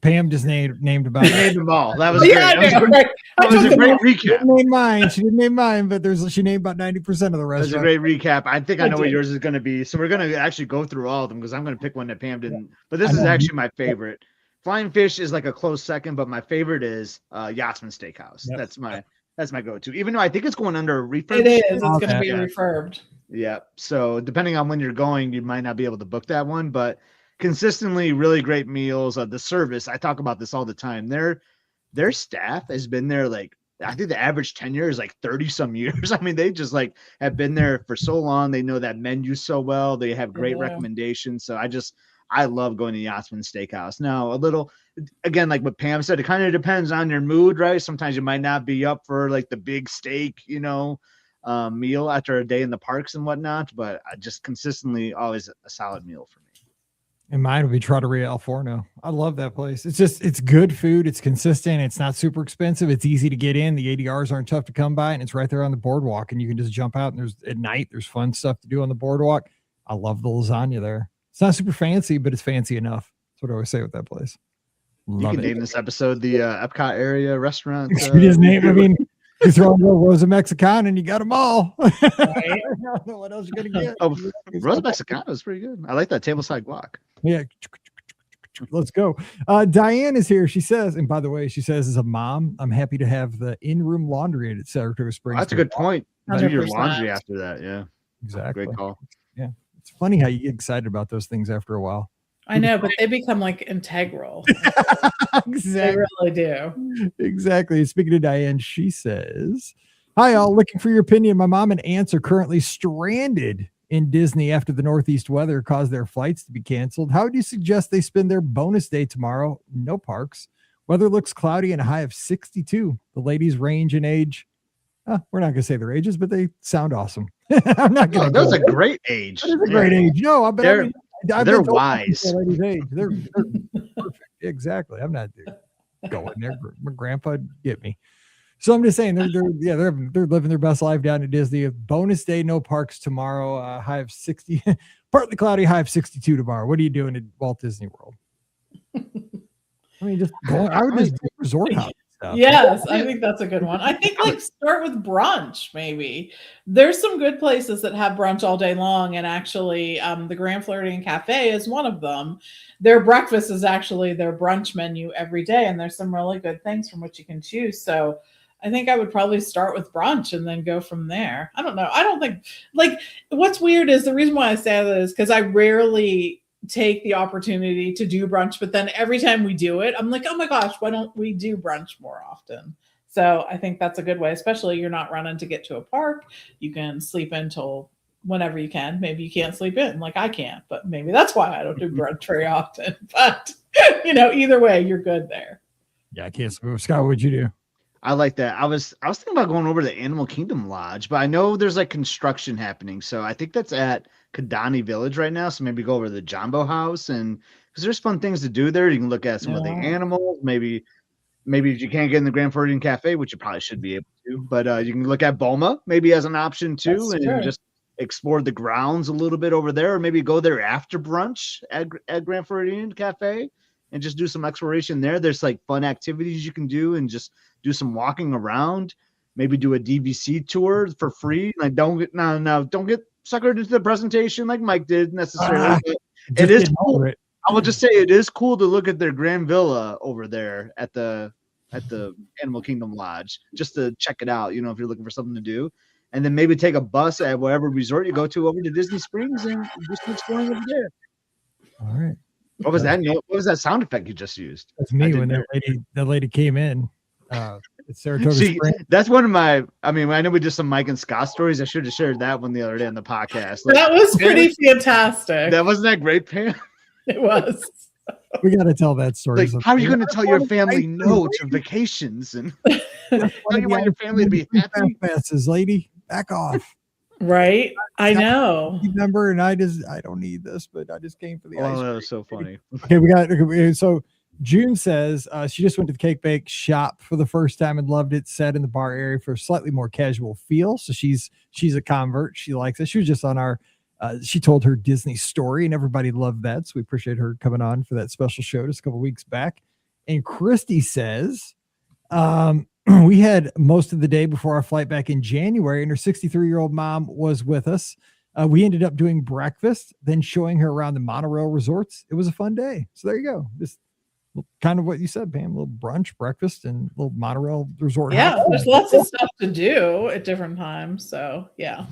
Pam just named about named them all. That was great. That was a great recap. She didn't name mine. She didn't name mine, but she named about 90% of the rest. That's a great recap. I think I know what yours is going to be. So we're going to actually go through all of them because I'm going to pick one that Pam didn't. But this is actually my favorite. Flying Fish is like a close second, but my favorite is Yachtsman Steakhouse. Yep. That's my go-to. Even though I think it's going under refurb. It is. It's going to be refurbed. Yeah. So depending on when you're going, you might not be able to book that one, but consistently really great meals. The service, I talk about this all the time. Their staff has been there like I think the average tenure is like 30 some years. I mean, they just like have been there for so long. They know that menu so well. They have great recommendations. So I love going to Yachtsman Steakhouse. Now, a little, again, like what Pam said, it kind of depends on your mood, right? Sometimes you might not be up for like the big steak, meal after a day in the parks and whatnot, but I just consistently always a solid meal for me. And mine would be Trattoria El Forno. I love that place. It's good food. It's consistent. It's not super expensive. It's easy to get in. The ADRs aren't tough to come by, and it's right there on the boardwalk. And you can just jump out. And at night, there's fun stuff to do on the boardwalk. I love the lasagna there. It's not super fancy, but it's fancy enough. That's what I always say with that place. You can name this episode the Epcot area restaurant. His name. I mean, you throw in Rosa Mexicana and you got them all. Right? I don't know what else you're gonna get. Oh, Rosa Mexicana is pretty good. I like that tableside guac. Yeah. Let's go. Diane is here. She says, and by the way, she says, as a mom, I'm happy to have the in-room laundry at Saratoga Springs. That's a good point. 100%. Do your laundry after that. Yeah. Exactly. Great call. Yeah. It's funny how you get excited about those things after a while. I know, but they become like integral. Exactly. They really do. Exactly. Speaking of Diane, she says, hi, all. Looking for your opinion. My mom and aunts are currently stranded in Disney after the Northeast weather caused their flights to be canceled. How would you suggest they spend their bonus day tomorrow? No parks. Weather looks cloudy and a high of 62. The ladies range in age. We're not going to say their ages, but they sound awesome. I'm not going to. That's a great age. That is a great age. No, they're wise. They're perfect. Exactly. I'm not going there. My grandpa get me. So I'm just saying they're living their best life down at Disney. Bonus day, no parks tomorrow. High of 60, partly cloudy, high of 62 tomorrow. What are you doing at Walt Disney World? I mean, I would just do resort house stuff. Yes, I think that's a good one. I think start with brunch. Maybe there's some good places that have brunch all day long, and actually, the Grand Floridian Cafe is one of them. Their breakfast is actually their brunch menu every day, and there's some really good things from which you can choose. So I think I would probably start with brunch and then go from there. I don't know. I don't think what's weird is the reason why I say that is because I rarely take the opportunity to do brunch, but then every time we do it, I'm like, oh my gosh, why don't we do brunch more often? So I think that's a good way, especially you're not running to get to a park. You can sleep in till whenever you can. Maybe you can't sleep in like I can't, but maybe that's why I don't do brunch very often. But either way, you're good there. Yeah, I can't sleep. Scott, what would you do? I like that. I was thinking about going over to the Animal Kingdom Lodge, but I know there's like construction happening. So I think that's at Kidani Village right now. So maybe go over to the Jumbo House, and because there's fun things to do there. You can look at some of the animals. Maybe if you can't get in the Grand Floridian Cafe, which you probably should be able to, but you can look at Boma maybe as an option too, and just explore the grounds a little bit over there, or maybe go there after brunch at Grand Floridian Cafe and just do some exploration there. There's like fun activities you can do and just do some walking around, maybe do a DVC tour for free. Like don't get suckered into the presentation like Mike did necessarily. It is cool. I will just say it is cool to look at their Grand Villa over there at the Animal Kingdom Lodge, just to check it out, if you're looking for something to do. And then maybe take a bus at whatever resort you go to over to Disney Springs and do some exploring over there. All right. What was that? What was that sound effect you just used? That's me when that lady came in. It's Saratoga Springs. That's one of my. I mean, I know we did some Mike and Scott stories. I should have shared that one the other day on the podcast. That was pretty fantastic. That wasn't that great, Pam? It was. We got to tell that story. How are you going to tell your family no to vacations and how you want your family to be happy? Passes, lady, back off. Right, I know. Remember, and I don't need this, but I just came for the ice. Oh, that was so funny. Okay, so June says she just went to the Cake Bake shop for the first time and loved it. Sat in the bar area for a slightly more casual feel. So she's a convert. She likes it. She was just on our. She told her Disney story, and everybody loved that. So we appreciate her coming on for that special show just a couple weeks back. And Christy says, we had most of the day before our flight back in January, and her 63-year-old mom was with us. We ended up doing breakfast, then showing her around the monorail resorts. It was a fun day. So there you go. Just kind of what you said, Pam, a little brunch, breakfast, and a little monorail resort. Yeah, there's lots of stuff to do at different times. So, yeah.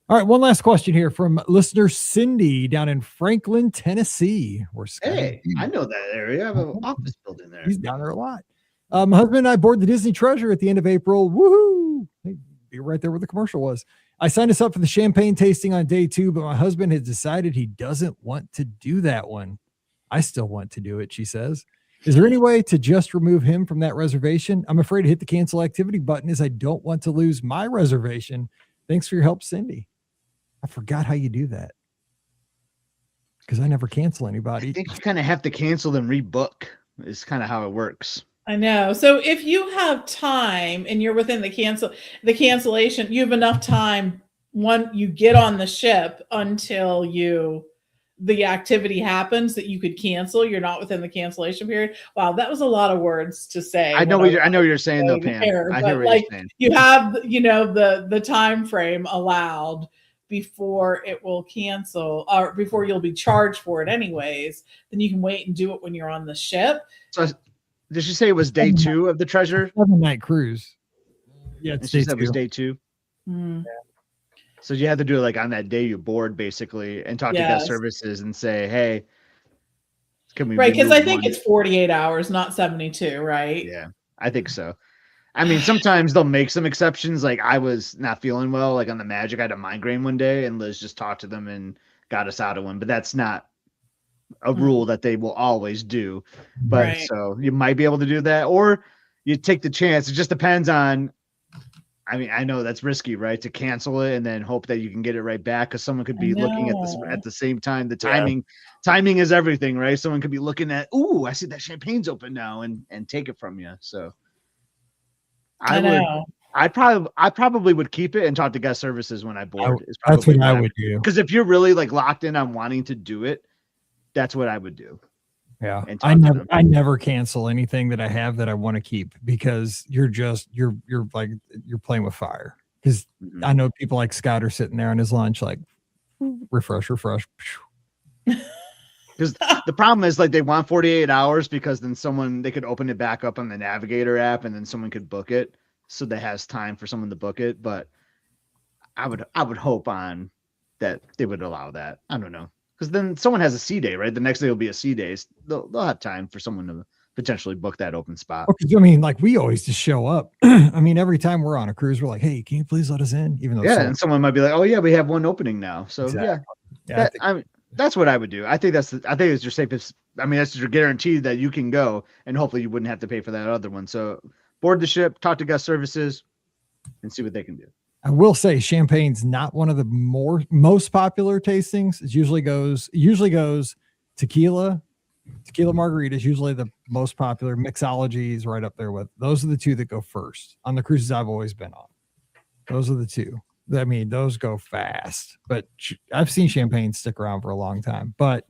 All right, one last question here from listener Cindy down in Franklin, Tennessee. Hey, I know that area. I have an office building there. He's down there a lot. My husband and I board the Disney Treasure at the end of April. Woohoo! Be right there where the commercial was. I signed us up for the champagne tasting on day 2, but my husband has decided he doesn't want to do that one. I still want to do it, she says. Is there any way to just remove him from that reservation? I'm afraid to hit the cancel activity button as I don't want to lose my reservation. Thanks for your help, Cindy. I forgot how you do that because I never cancel anybody. I think you kind of have to cancel and rebook is kind of how it works. I know. So if you have time and you're within the cancellation, you have enough time when you get on the ship until the activity happens that you could cancel. You're not within the cancellation period. Wow, that was a lot of words to say. I know what you're saying though, Pam. I hear what you're saying. You have, the time frame allowed before it will cancel or before you'll be charged for it anyways. Then you can wait and do it when you're on the ship. So did she say it was day 2 of the Treasure? 7-night cruise. Yeah, she said it was day 2. Mm. Yeah. So you have to do it like on that day you board basically and talk to guest services and say, hey, can we? Right, because I think it's 48 hours, not 72, right? Yeah, I think so. I mean, sometimes they'll make some exceptions. Like I was not feeling well, like on the Magic, I had a migraine one day and Liz just talked to them and got us out of one. But that's not a rule that they will always do. But so you might be able to do that, or you take the chance. It just depends on. I mean, I know that's risky, right? To cancel it and then hope that you can get it right back because someone could be looking at this at the same time. The timing is everything, right? Someone could be looking at, ooh, I see that champagne's open now and take it from you. So I probably would keep it and talk to guest services when I board. That's what I would do. Because if you're really like locked in on wanting to do it, that's what I would do. Yeah. I never cancel anything that I have that I want to keep because you're playing with fire. Because I know people like Scott are sitting there on his lunch, like refresh. Because the problem is like they want 48 hours because then they could open it back up on the Navigator app and then someone could book it. So that has time for someone to book it. But I would hope on that they would allow that. I don't know. Because then someone has a C day, right? The next day will be a C day. They'll have time for someone to potentially book that open spot. I mean, like we always just show up. I mean, every time we're on a cruise, we're like, "Hey, can you please let us in?" Even though and someone might be like, "Oh yeah, we have one opening now." So that's what I would do. I think it's your safest. I mean, that's your guarantee that you can go, and hopefully you wouldn't have to pay for that other one. So board the ship, talk to guest services, and see what they can do. I will say champagne's not one of the most popular tastings. It usually goes tequila margarita is usually the most popular. Mixology is right up there with. Those are the two that go first on the cruises I've always been on. Those are the two. I mean, those go fast, but I've seen champagne stick around for a long time, but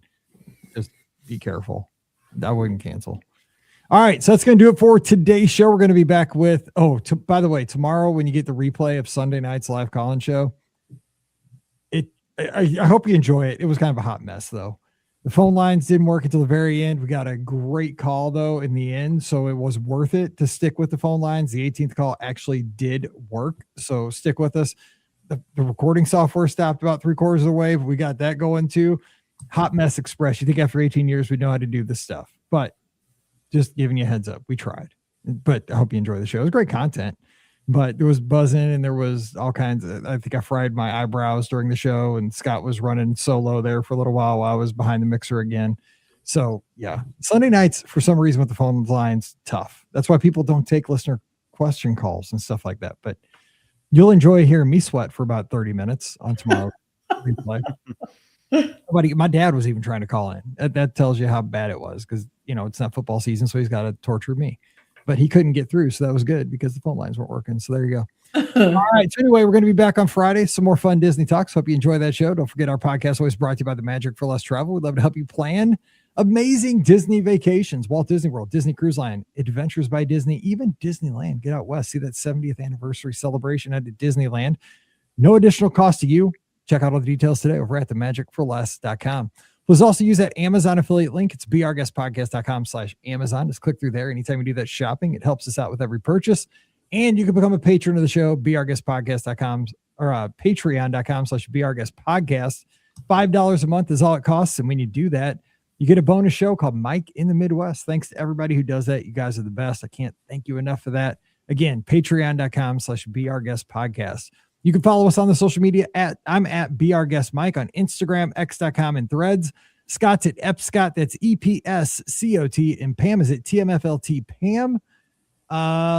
just be careful. I wouldn't cancel. All right, so that's going to do it for today's show. We're going to be back with, by the way, tomorrow when you get the replay of Sunday night's live call-in show, I hope you enjoy it. It was kind of a hot mess, though. The phone lines didn't work until the very end. We got a great call, though, in the end, so it was worth it to stick with the phone lines. The 18th call actually did work, so stick with us. The recording software stopped about 3/4 of the way, but we got that going, too. Hot mess express. You think after 18 years, we know how to do this stuff, but just giving you a heads up. We tried, but I hope you enjoy the show. It was great content, but there was buzzing and there was all kinds of, I think I fried my eyebrows during the show and Scott was running solo there for a little while I was behind the mixer again. So yeah, Sunday nights for some reason with the phone lines, tough. That's why people don't take listener question calls and stuff like that, but you'll enjoy hearing me sweat for about 30 minutes on tomorrow replay. My dad was even trying to call in. That tells you how bad it was because, it's not football season, so he's got to torture me. But he couldn't get through, so that was good because the phone lines weren't working. So there you go. All right. So anyway, we're going to be back on Friday. Some more fun Disney talks. Hope you enjoy that show. Don't forget our podcast always brought to you by the Magic for Less Travel. We'd love to help you plan amazing Disney vacations. Walt Disney World, Disney Cruise Line, Adventures by Disney, even Disneyland. Get out west. See that 70th anniversary celebration at Disneyland. No additional cost to you. Check out all the details today over at themagicforless.com. Please also use that Amazon affiliate link. It's beourguestpodcast.com/Amazon. Just click through there. Anytime you do that shopping, it helps us out with every purchase. And you can become a patron of the show, beourguestpodcast.com or patreon.com/beourguestpodcast. $5 a month is all it costs. And when you do that, You get a bonus show called Mike in the Midwest. Thanks to everybody who does that. You guys are the best. I can't thank you enough for that. Again, patreon.com/BeOurGuestPodcast. You can follow us on the social media I'm at BeOurGuestMike on Instagram, x.com, and Threads. Scott's at EpScott. That's EPSCOT. And Pam is at TMFLT Pam.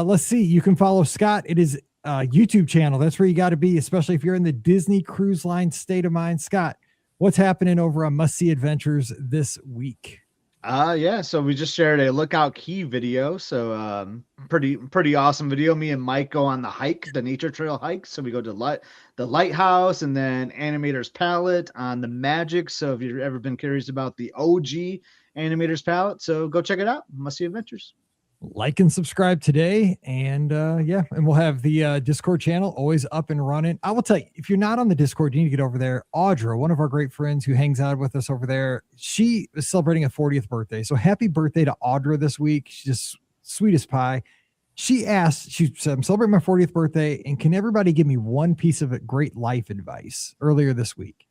Let's see. You can follow Scott. It is a YouTube channel. That's where you got to be, especially if you're in the Disney Cruise Line state of mind. Scott, what's happening over on Must See Adventures this week? Yeah, so we just shared a Lookout Key video. So pretty awesome video. Me and Mike go on the hike, the nature trail hike. So we go to the lighthouse and then Animator's Palette on the Magic. So if you've ever been curious about the OG Animator's Palette, so go check it out. Must See Adventures. Like and subscribe today. And and we'll have the Discord channel always up and running. I will tell you, if you're not on the Discord, you need to get over there. Audra, one of our great friends who hangs out with us over there, she is celebrating a 40th birthday. So happy birthday to Audra this week. She's just sweet as pie. She said, I'm celebrating my 40th birthday, and can everybody give me one piece of great life advice earlier this week?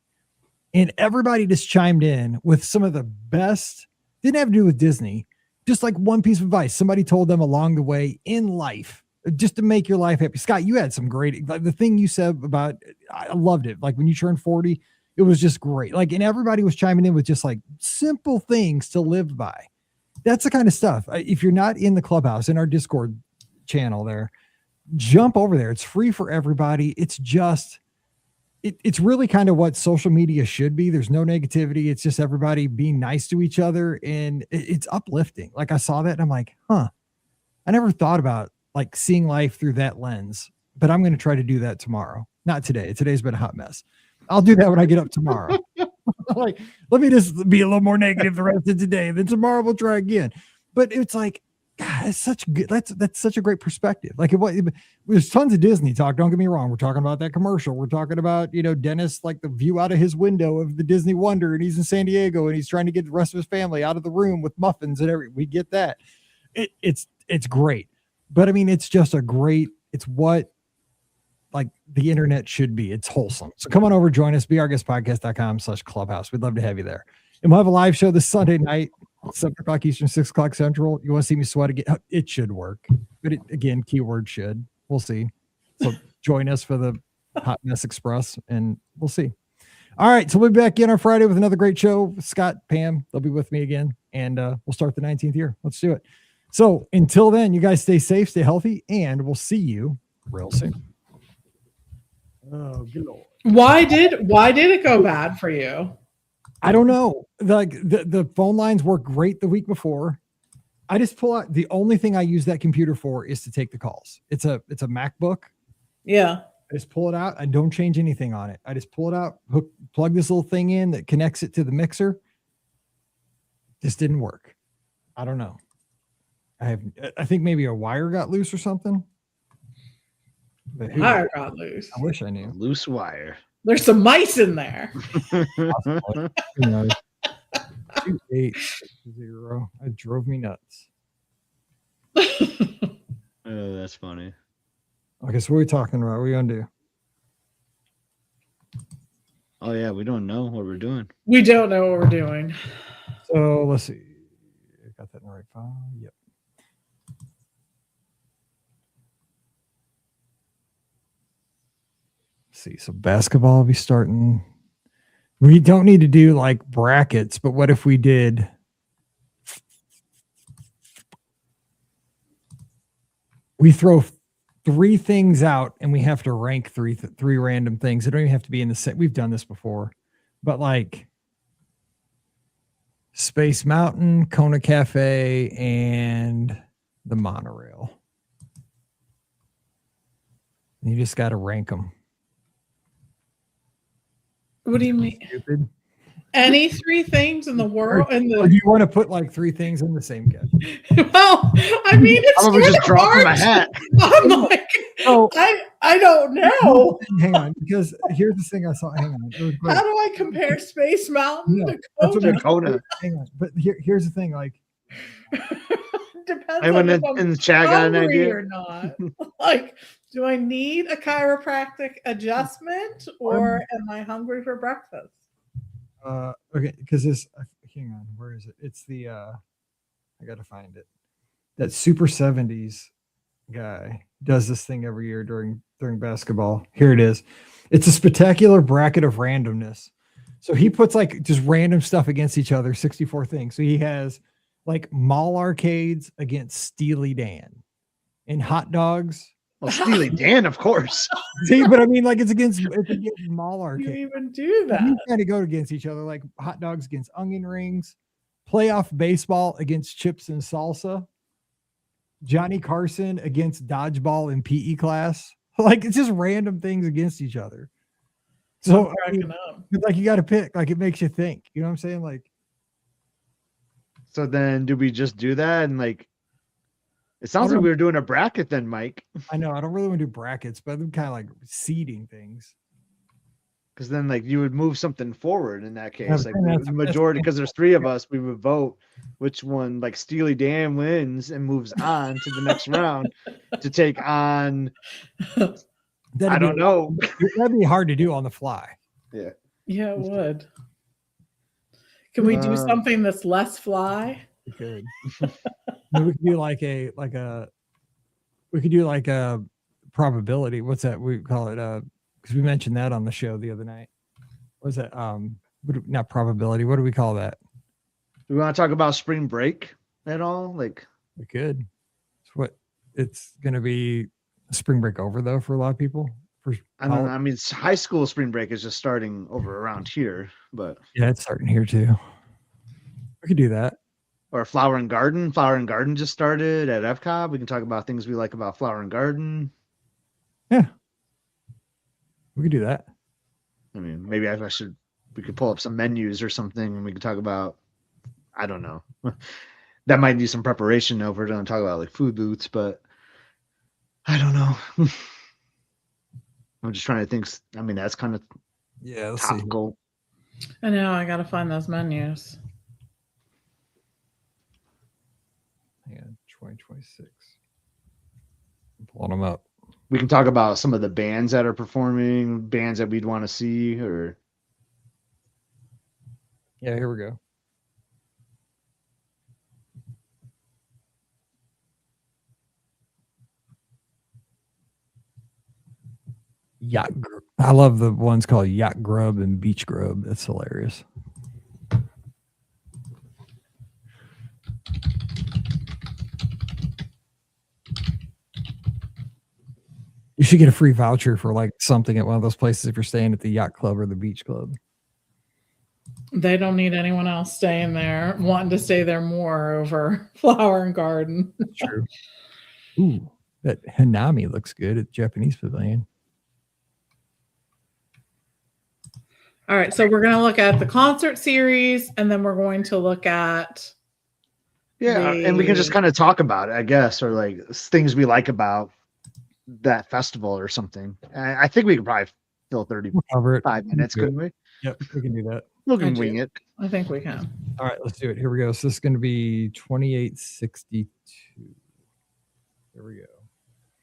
And everybody just chimed in with some of the best, didn't have to do with Disney, just like one piece of advice somebody told them along the way in life, just to make your life happy. Scott, you had some great, like the thing you said about, I loved it. Like when you turned 40, it was just great. Like, and everybody was chiming in with just like simple things to live by. That's the kind of stuff. If you're not in the clubhouse, in our Discord channel there, jump over there. It's free for everybody. It's just, it's really kind of what social media should be. There's no negativity. It's just everybody being nice to each other, and it's uplifting. Like I saw that and I'm like, I never thought about like seeing life through that lens, but I'm going to try to do that tomorrow. Not today. Today's been a hot mess. I'll do that when I get up tomorrow. Like, let me just be a little more negative the rest of today. Then tomorrow we'll try again. But it's like, God, it's such good. That's such a great perspective. Like there's tons of Disney talk. Don't get me wrong. We're talking about that commercial. We're talking about, Dennis, like the view out of his window of the Disney Wonder, and he's in San Diego and he's trying to get the rest of his family out of the room with muffins and everything. We get that. It's great. But I mean, it's just it's what like the internet should be. It's wholesome. So come on over, join us, beourguestpodcast.com/clubhouse. We'd love to have you there. And we'll have a live show this Sunday night, 7 o'clock Eastern, 6 o'clock Central. You want to see me sweat again? It should work. But again, keyword should. We'll see. So join us for the Hot Mess Express, and we'll see. All right. So we'll be back in on Friday with another great show. Scott, Pam, they'll be with me again. And we'll start the 19th year. Let's do it. So until then, you guys stay safe, stay healthy, and we'll see you real soon. Oh, good Lord. Why did it go bad for you? I don't know. Like the phone lines worked great the week before. I just pull out, the only thing I use that computer for is to take the calls. It's a MacBook. Yeah. I just pull it out. I don't change anything on it. I just pull it out, plug this little thing in that connects it to the mixer. Just didn't work. I don't know. I think maybe a wire got loose or something. Wire got loose. I wish I knew. Loose wire. There's some mice in there. 2860. It drove me nuts. Oh, that's funny. Okay, so what are we talking about? What are we gonna do? Oh yeah, we don't know what we're doing. We don't know what we're doing. So let's see. I got that in the right file. Yep. See, so basketball will be starting. We don't need to do like brackets, but what if we did? We throw 3 things out and we have to rank three random things. They don't even have to be in the same. We've done this before, but like Space Mountain, Kona Cafe, and the monorail. And you just got to rank them. What do you mean? Stupid. Any 3 things in the world? Or do you want to put like 3 things in the same category? Well, I mean, it's How about we just drop from a hat? I'm like, Oh, I don't know. Hang on, because here's the thing I saw. Hang on. How do I compare Space Mountain Yeah, to that's what Kona? Kona. Hang on, but here's the thing. Like, Depends Anyone on if I'm in the chat got an hungry idea? or not. Like, do I need a chiropractic adjustment, or am I hungry for breakfast? okay, because hang on, where is it? It's the I gotta find it. That Super 70s guy does this thing every year during basketball. Here it is. It's a spectacular bracket of randomness. So he puts like just random stuff against each other, 64 things. So he has like mall arcades against Steely Dan and hot dogs. Well, Steely Dan, of course. See, but I mean, like it's against mall You arcade. even do You that. kind of go against each other, like hot dogs against onion rings, playoff baseball against chips and salsa, Johnny Carson against dodgeball in PE class. Like it's just random things against each other. So I'm I mean, cracking up. like you got to pick. Like it makes you think. You know what I'm saying? Like So then, do we just do that? And like, it sounds like we were doing a bracket then, Mike. I know I don't really want to do brackets, but I'm kind of like seeding things. Because then, like, you would move something forward in that case. Yeah, Like, that's- the majority, because there's three of us, we would vote which one, like, Steely Dan wins and moves on to the next round to take on. I don't know. That'd be hard to do on the fly. Yeah. Yeah, it would. Can we do something that's less fly? We could. Maybe we could do we could do like a probability. What's that? We call it because we mentioned that on the show the other night. What's that? Not probability. What do we call that? Do we want to talk about spring break at all? Like, We could. It's gonna be spring break over though for a lot of people. I don't know. I mean, high school spring break is just starting over around here, but yeah, it's starting here too. We could do that. or Flower and Garden. Flower and Garden just started at Epcot. We can talk about things we like about Flower and Garden. Yeah, we could do that. I mean, maybe we could pull up some menus or something and we could talk about, I don't know. That might need some preparation over. Don't talk about like food booths, but I don't know. I'm just trying to think. I mean, that's kind of topical. I know. I got to find those menus. Yeah, 2026. I'm pulling them up. We can talk about some of the bands that are performing, bands that we'd want to see, or Yeah, here we go. I love the ones called Yacht Grub and Beach Grub. That's hilarious. You should get a free voucher for like something at one of those places if you're staying at the yacht club or the beach club. They don't need anyone else staying there, wanting to stay there more over Flower and Garden. True. Ooh, that Hanami looks good at Japanese Pavilion. All right, so we're going to look at the concert series, and then we're going to look at and we can just kind of talk about it, I guess, or like things we like about that festival or something. I think we could probably fill 35 minutes, couldn't we? Yep, we can do that. We can wing it. I think we can. All right, let's do it. Here we go. So this is going to be 2862. Here we go.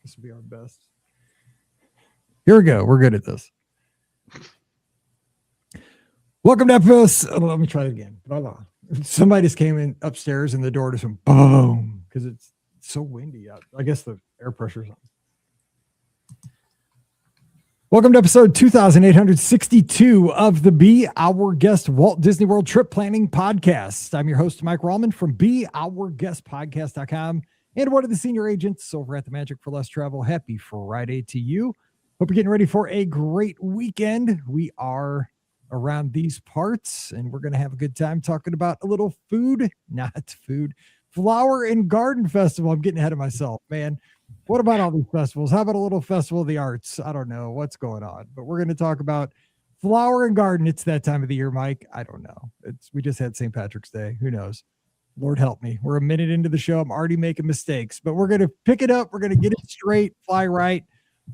This will be our best. Here we go. We're good at this. Welcome to episode. Let me try it again. Somebody just came in upstairs and the door just went boom because it's so windy out. I guess the air pressure or something. Welcome to episode 2862 of the Be Our Guest Walt Disney World Trip Planning Podcast. I'm your host, Mike Rallman from BeOurGuestPodcast.com and one of the senior agents over at the Magic for Less Travel. Happy Friday to you. Hope you're getting ready for a great weekend. We are around these parts and we're going to have a good time talking about a little Flower and Garden Festival. I'm getting ahead of myself, man. What about all these festivals? How about a little Festival of the Arts? I don't know what's going on, but we're going to talk about Flower and Garden. It's that time of the year, Mike. I don't know. We just had St. Patrick's Day. Who knows? Lord help me. We're a minute into the show. I'm already making mistakes, but we're going to pick it up. We're going to get it straight, fly right.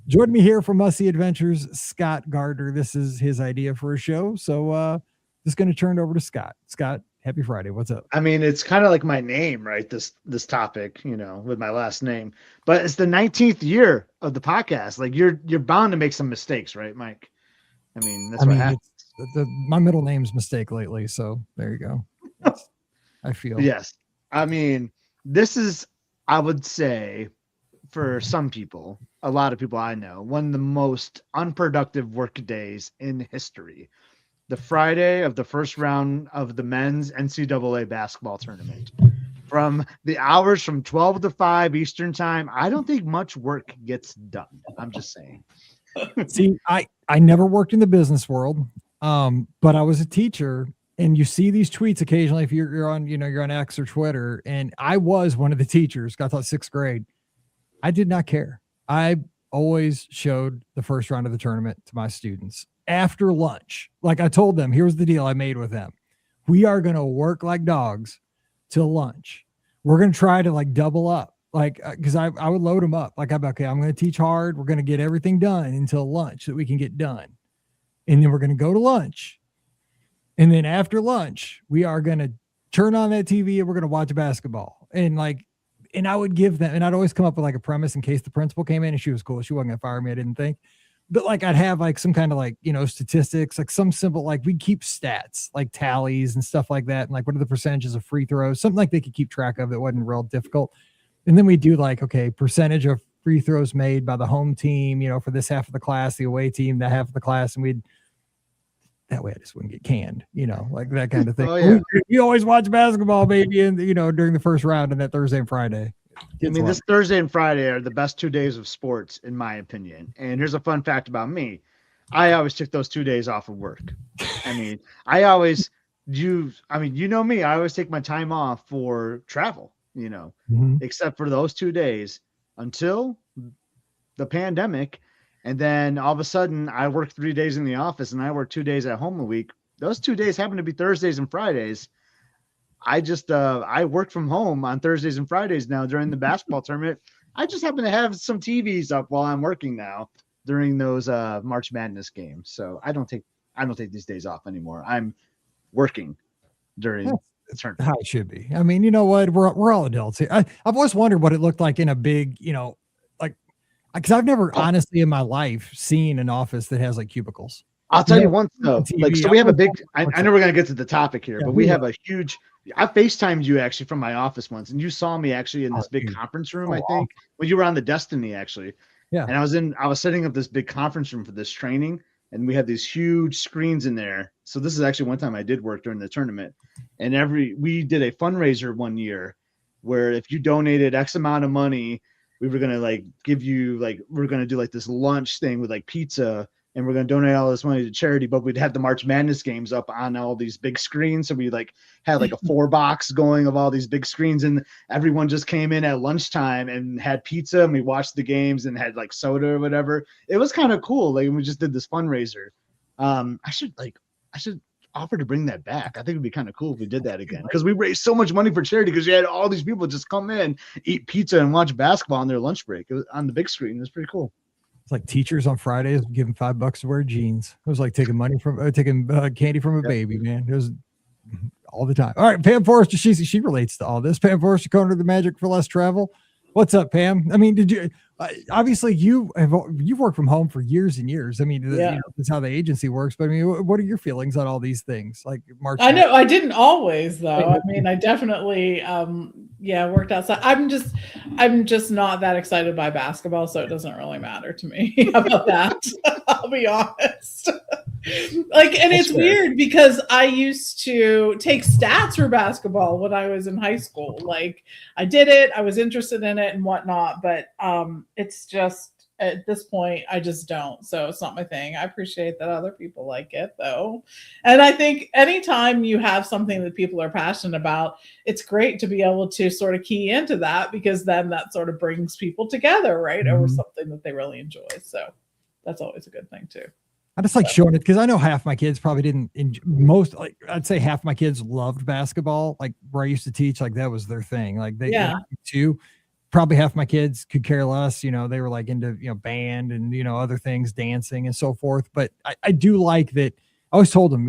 Join me here from Must See Adventures, Scott Gardner. This is his idea for a show. So just going to turn it over to Scott. Scott, happy Friday. What's up? I mean, it's kind of like my name, right? This topic, with my last name, but it's the 19th year of the podcast. Like you're bound to make some mistakes, right, Mike? I mean, that's what happens. My middle name's mistake lately. So there you go. I feel. Yes. I mean, this is, I would say, for some people, a lot of people I know, one of the most unproductive work days in history. The Friday of the first round of the men's NCAA basketball tournament. From the hours from 12 to 5 Eastern time, I don't think much work gets done. I'm just saying. See, I never worked in the business world, but I was a teacher, and you see these tweets occasionally if you're on, you're on X or Twitter, and I was one of the teachers, got taught 6th grade. I did not care. I always showed the first round of the tournament to my students after lunch. Like I told them, here's the deal I made with them. We are going to work like dogs till lunch. We're going to try to like double up. Like, cause I would load them up. Like okay, I'm going to teach hard. We're going to get everything done until lunch that we can get done. And then we're going to go to lunch. And then after lunch, we are going to turn on that TV and we're going to watch basketball. And I would give them, and I'd always come up with like a premise in case the principal came in, and she was cool. She wasn't going to fire me, I didn't think. But like I'd have like some kind of like, statistics, like some simple, like we'd keep stats, like tallies and stuff like that. And like, what are the percentages of free throws? Something like they could keep track of. It wasn't real difficult. And then we do like, okay, percentage of free throws made by the home team, for this half of the class, the away team, that half of the class. And that way I just wouldn't get canned, like that kind of thing. Oh, yeah. You always watch basketball, baby, and during the first round and that Thursday and Friday. I mean, this Thursday and Friday are the best 2 days of sports, in my opinion. And here's a fun fact about me. I always took those 2 days off of work. I mean, you know me, I always take my time off for travel, except for those 2 days until the pandemic. And then all of a sudden I work 3 days in the office and I work 2 days at home a week. Those 2 days happen to be Thursdays and Fridays. I just, I work from home on Thursdays and Fridays now during the basketball tournament. I just happen to have some TVs up while I'm working now during those March Madness games. So I don't take these days off anymore. I'm working during the tournament. How it should be. I mean, you know what? We're all adults here. I've always wondered what it looked like in a big, because I've never honestly in my life seen an office that has like cubicles. I'll tell you once though, so we have a big, I know we're going to get to the topic here, but we have a huge, I FaceTimed you actually from my office once, and you saw me actually in this big conference room, I think, when you were on the Destiny actually. Yeah. And I was setting up this big conference room for this training, and we had these huge screens in there. So this is actually one time I did work during the tournament, and we did a fundraiser one year where if you donated X amount of money, we were going to like give you like, we're going to do like this lunch thing with like pizza, and we're going to donate all this money to charity, but we'd have the March Madness games up on all these big screens. So we like had like a 4-box going of all these big screens, and everyone just came in at lunchtime and had pizza, and we watched the games and had like soda or whatever. It was kind of cool. Like we just did this fundraiser. I should offer to bring that back. I think it'd be kind of cool if we did that again, because we raised so much money for charity because you had all these people just come in, eat pizza and watch basketball on their lunch break. It was on the big screen. It was pretty cool. It's like teachers on Fridays giving $5 to wear jeans. It was like taking candy from a baby, man. It was all the time. All right, Pam Forrester, she relates to all this. Pam Forrester, Corner of the Magic for Less Travel. What's up, Pam? I mean, did you obviously you've worked from home for years and years. I mean, that's how the agency works. But I mean, what are your feelings on all these things? Like March. I know I didn't always though. I mean, I definitely worked outside. I'm just not that excited by basketball, so it doesn't really matter to me. How about that? I'll be honest. It's weird because I used to take stats for basketball when I was in high school. Like I did it, I was interested in it and whatnot, but it's just at this point I just don't. So it's not my thing. I appreciate that other people like it though. And I think anytime you have something that people are passionate about, it's great to be able to sort of key into that, because then that sort of brings people together, right? Mm-hmm. Over something that they really enjoy. So that's always a good thing too. I just like showing it because I know half my kids probably didn't I'd say half my kids loved basketball. Like where I used to teach, like that was their thing. Like they too. Probably half my kids could care less. They were like into, band and, other things, dancing and so forth. But I do like that. I always told them,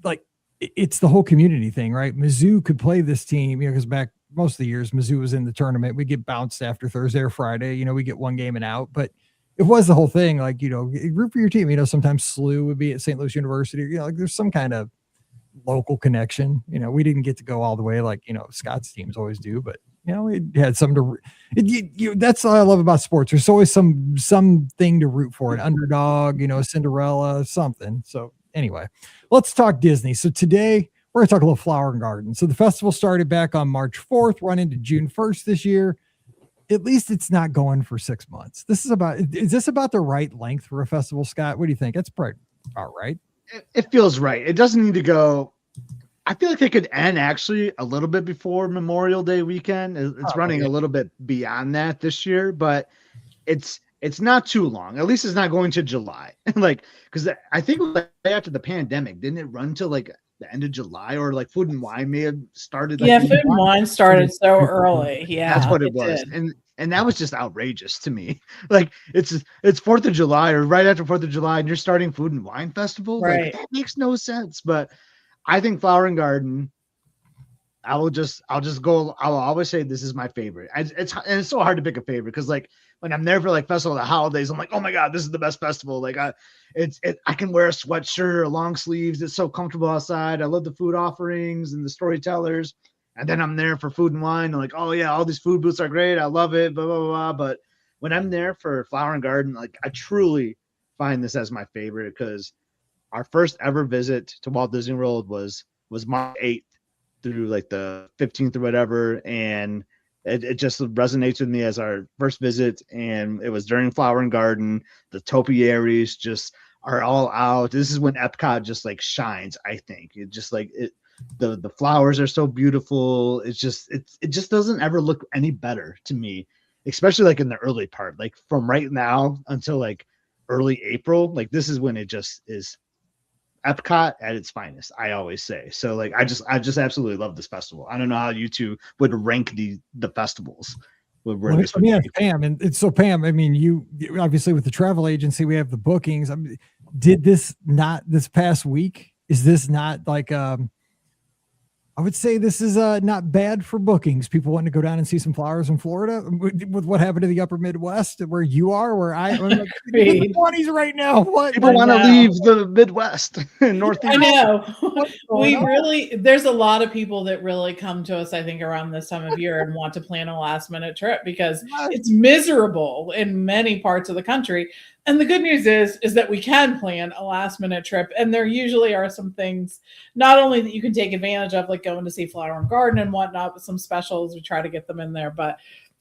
like it's the whole community thing, right? Mizzou could play this team, because back most of the years Mizzou was in the tournament. We get bounced after Thursday or Friday, we get one game and out, but it was the whole thing. Like, root for your team, sometimes SLU would be at St. Louis University, like there's some kind of local connection. You know, we didn't get to go all the way like, you know, Scott's teams always do, but you know, it had some to, that's what I love about sports. There's always something to root for, an underdog, you know, a Cinderella, something. So anyway, let's talk Disney. So today we're going to talk a little Flower and Garden. So the festival started back on March 4th, run into June 1st this year. At least it's not going for 6 months. Is this about the right length for a festival, Scott? What do you think? That's probably about right. It feels right. It doesn't need to go. I feel like it could end actually a little bit before Memorial Day weekend. It's running a little bit beyond that this year, but it's not too long. At least it's not going to July. Like, because I think after the pandemic, didn't it run till like the end of July, or like Food and Wine may have started? Like, Food and Wine started so early. Yeah, that's what it was. And that was just outrageous to me. Like it's 4th of July or right after 4th of July, and you're starting Food and Wine Festival. Right. Like, that makes no sense. But I think Flower and Garden, I'll always say this is my favorite. It's so hard to pick a favorite because like when I'm there for like Festival of the Holidays, I'm like, oh my God, this is the best festival. Like I can wear a sweatshirt or long sleeves. It's so comfortable outside. I love the food offerings and the storytellers. And then I'm there for Food and Wine. I'm like, oh yeah, all these food booths are great. I love it, blah, blah, blah. But when I'm there for Flower and Garden, like I truly find this as my favorite because our first ever visit to Walt Disney World was March 8th through like the 15th or whatever. And it just resonates with me as our first visit. And it was during Flower and Garden. The topiaries just are all out. This is when Epcot just like shines, I think. It just like it. The flowers are so beautiful. It just doesn't ever look any better to me, especially like in the early part, like from right now until like early April. Like this is when it just is Epcot at its finest, I always say. So like I just absolutely love this festival. I don't know how you two would rank the festivals. Pam, and it's so Pam, I mean, you obviously with the travel agency, we have the bookings. I mean, did this not this past week? Is this not like I would say this is not bad for bookings. People wanting to go down and see some flowers in Florida with what happened to the upper Midwest where you are, where I'm like, 20s right now. What people want to leave the Midwest and Northeast? I know. There's a lot of people that really come to us, I think, around this time of year and want to plan a last minute trip because it's miserable in many parts of the country. And the good news is that we can plan a last minute trip. And there usually are some things, not only that you can take advantage of, like going to see Flower and Garden and whatnot, but some specials, we try to get them in there.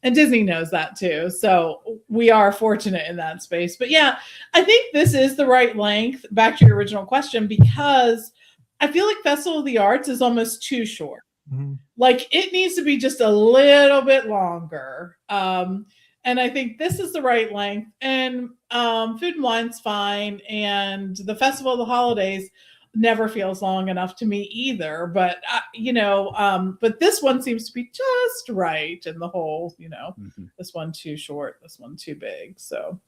And Disney knows that too. So we are fortunate in that space. But yeah, I think this is the right length, back to your original question, because I feel like Festival of the Arts is almost too short. Mm-hmm. Like it needs to be just a little bit longer. And I think this is the right length, and Food and Wine's fine. And the Festival of the Holidays never feels long enough to me either. But, but this one seems to be just right in the whole, this one too short, this one too big. So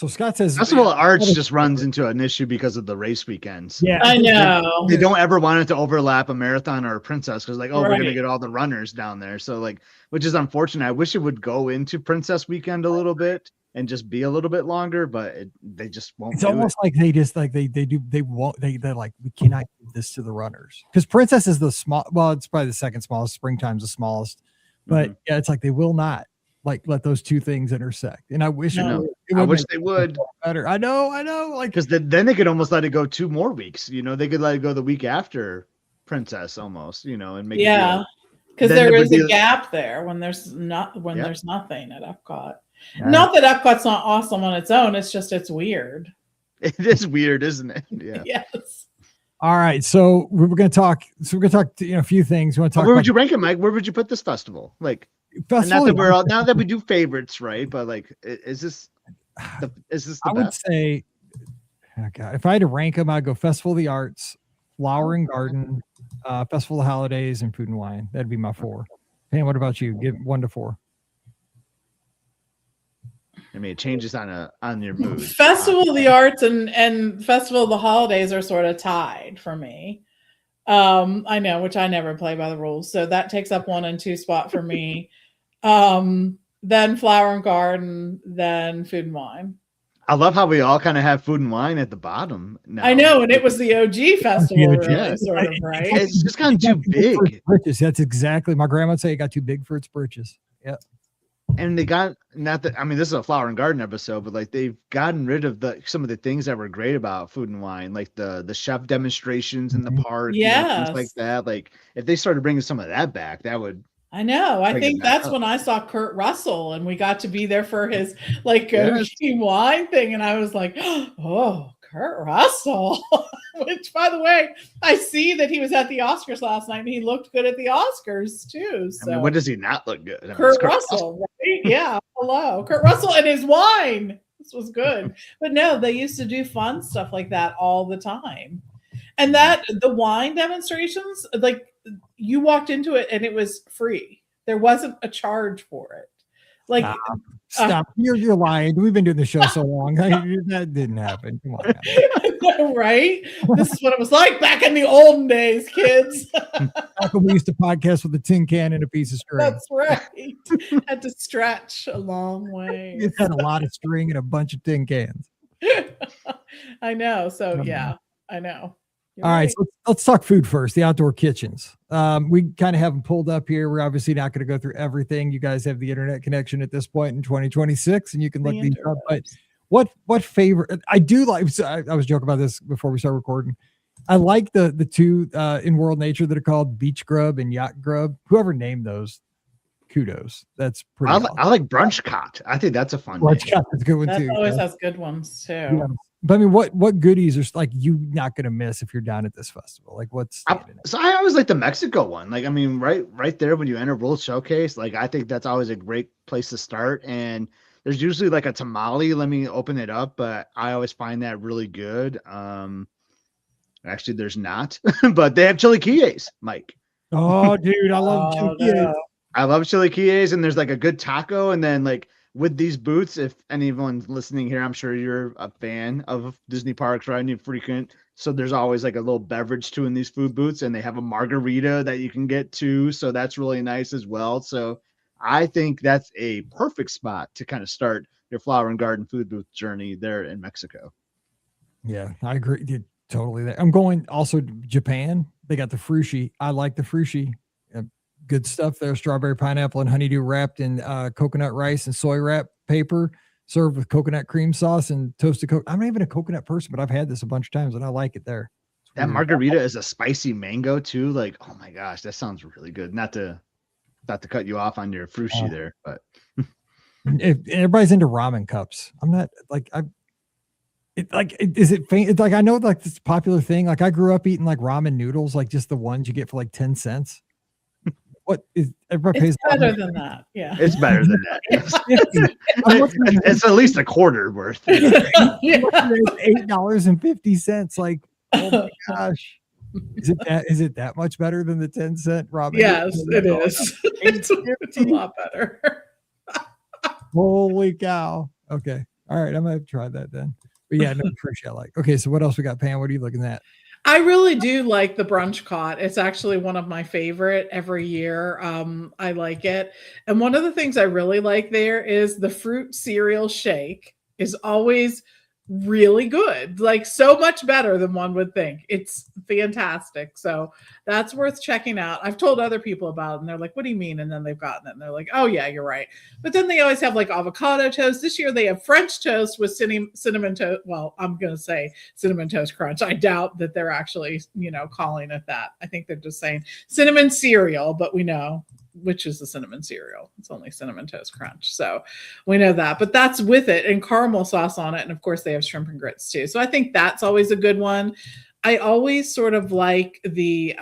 Scott says Festival of Arts just runs into an issue because of the race weekends. Yeah, I know. They don't ever want it to overlap a marathon or a Princess because, like, we're going to get all the runners down there. So, like, which is unfortunate. I wish it would go into Princess weekend a little bit and just be a little bit longer, but they just won't. It's almost like they just like they're like, we cannot give this to the runners because Princess is the small. Well, it's probably the second smallest. Springtime's the smallest, but yeah, it's like they will not. Like let those two things intersect, and I wish I wish they would better. I know, like because then they could almost let it go 2 more weeks. They could let it go the week after Princess, almost. And make because there is a gap there when there's nothing at Epcot. Yeah. Not that Epcot's not awesome on its own. It's just it's weird. It is weird, isn't it? Yeah. Yes. All right, so we're going to talk. So we're going to talk. A few things. We want to talk. Where would you rank it, Mike? Where would you put this festival? Like. Not that we do favorites, right? But like, is this the I would say, if I had to rank them, I'd go Festival of the Arts, Flower and Garden, Festival of the Holidays, and Food and Wine. That'd be my 4. Pam, what about you? Give 1 to 4. I mean, it changes on your mood. Festival of the Arts and Festival of the Holidays are sort of tied for me. I know, which I never play by the rules, so that takes up 1 and 2 spot for me. Then Flower and Garden, then Food and Wine. I love how we all kind of have food and wine at the bottom now. I know, and it was the OG festival, OG. really, sort of, right? It's just gotten too big. Britches. That's exactly my grandma would say. It got too big for its britches. Yeah. And they got not that I mean this is a flower and garden episode, but like they've gotten rid of some of the things that were great about food and wine, like the chef demonstrations in the park, things like Yes. that. Like if they started bringing some of that back, that would I know. I bring it think back that's up. when I saw Kurt Russell and we got to be there for his like Yes. OG wine thing. And I was like, oh, Kurt Russell. Which, by the way, I see that he was at the Oscars last night and he looked good at the Oscars too. I mean, So what does he not look good? I mean, it's Kurt Kurt Russell, right? Yeah. Hello. Kurt Russell and his wine. This was good. But no, they used to do fun stuff like that all the time. And that the wine demonstrations, like you walked into it and it was free. There wasn't a charge for it. Like Stop. You're lying. We've been doing the show so long. That didn't happen. Come on. no, right? This is what it was like back in the olden days, kids. Back when we used to podcast with a tin can and a piece of string. That's right. Had to stretch a long way. It had a lot of string and a bunch of tin cans. I know. So yeah, I know. You're All right, so let's talk food first. The outdoor kitchens. We kind of have them pulled up here. We're obviously not going to go through everything. You guys have the internet connection at this point in 2026, and you can look these up. But what favorite? I do like. So I was joking about this before we start recording. I like the two in World Nature that are called Beach Grub and Yacht Grub. Whoever named those, kudos. That's pretty. I like Brunch Cot. I think that's a fun Brunch name. Cot is a good one that too. always has good ones too. Yeah. But I mean, what goodies are like you not going to miss if you're down at this festival? Like what's so I always like the Mexico one. Like I mean, right there when you enter World Showcase, like I think that's always a great place to start. And there's usually like a tamale. Let me open it up, but I always find that really good. Actually, there's not, but they have chilaquiles, Mike. Oh, dude, I love chilaquiles. No. I love chilaquiles, and there's like a good taco, and then like with these booths, if anyone's listening here, I'm sure you're a fan of Disney parks, right? And you frequent. So there's always like a little beverage too in these food booths, and they have a margarita that you can get too. So that's really nice as well. So I think that's a perfect spot to kind of start your flower and garden food booth journey there in Mexico. Yeah, I agree. Dude, totally. I'm going also to Japan. They got the frushi. I like the frushi. Good stuff there. Strawberry, pineapple, and honeydew wrapped in coconut rice and soy wrap paper, served with coconut cream sauce and toasted coconut. I'm not even a coconut person, but I've had this a bunch of times and I like it there. That margarita is a spicy mango too. Like, oh my gosh, that sounds really good. Not to cut you off on your frushi there, but if everybody's into ramen cups, I'm not like is it faint? It's like I know like this popular thing. Like I grew up eating like ramen noodles, like just the ones you get for like 10 cents. What is everybody pays better than that? Yeah, it's better than that. It's at least a quarter worth. $8.50. Like, oh my gosh, is it that much better than the 10-cent ramen? Yes, it is. It's a lot better. Holy cow! Okay, all right, I'm gonna try that then. But yeah, no, appreciate I like. Okay, so what else we got, Pam? What are you looking at? I really do like the brunch cot. It's actually one of my favorite every year. I like it. And one of the things I really like there is the fruit cereal shake is always really good. Like so much better than one would think. It's fantastic. So that's worth checking out. I've told other people about it and they're like, what do you mean? And then they've gotten it and they're like, oh yeah, you're right. But then they always have like avocado toast. This year they have French toast with cinnamon toast. Well, I'm going to say cinnamon toast crunch. I doubt that they're actually, calling it that. I think they're just saying cinnamon cereal, but we know which is the cinnamon cereal. It's only cinnamon toast crunch. So we know that, but that's with it and caramel sauce on it. And of course they have shrimp and grits too. So I think that's always a good one. I always sort of like the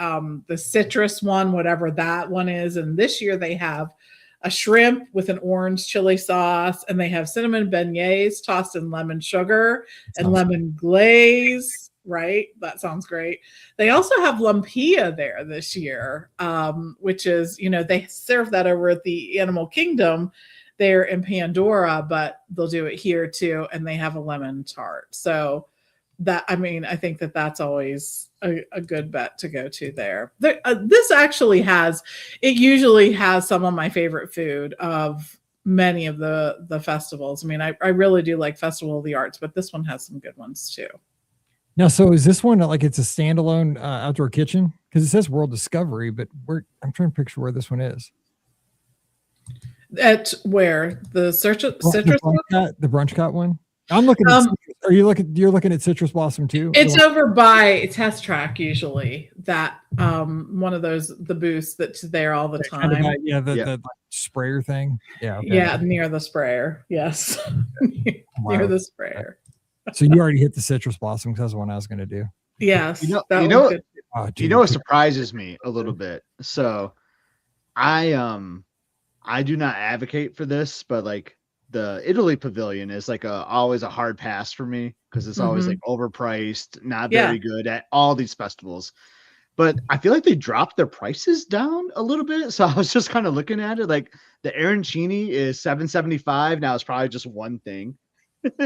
citrus one, whatever that one is. And this year they have a shrimp with an orange chili sauce and they have cinnamon beignets tossed in lemon sugar and lemon glaze. Right? That sounds great. They also have lumpia there this year, which is, they serve that over at the Animal Kingdom there in Pandora, but they'll do it here too. And they have a lemon tart. So I think that that's always a good bet to go to there. This actually it usually has some of my favorite food of many of the festivals. I mean, I really do like Festival of the Arts, but this one has some good ones too. Now, so is this one like it's a standalone outdoor kitchen? Because it says World Discovery, but I'm trying to picture where this one is. At where the Citrus? The Brunch Cot one. I'm looking at you're looking at Citrus Blossom too? It's over by Test Track usually. That one of those the booths that's there all the time. The sprayer thing. Yeah. Okay. Yeah, near the sprayer. Yes. Near the sprayer. So you already hit the Citrus Blossom because that's the one I was gonna do. Yes. You know what surprises me a little bit. So I do not advocate for this, but like the Italy pavilion is like always a hard pass for me because it's always like overpriced, not very good at all these festivals. But I feel like they dropped their prices down a little bit. So I was just kind of looking at it. Like the arancini is $7.75. Now it's probably just one thing.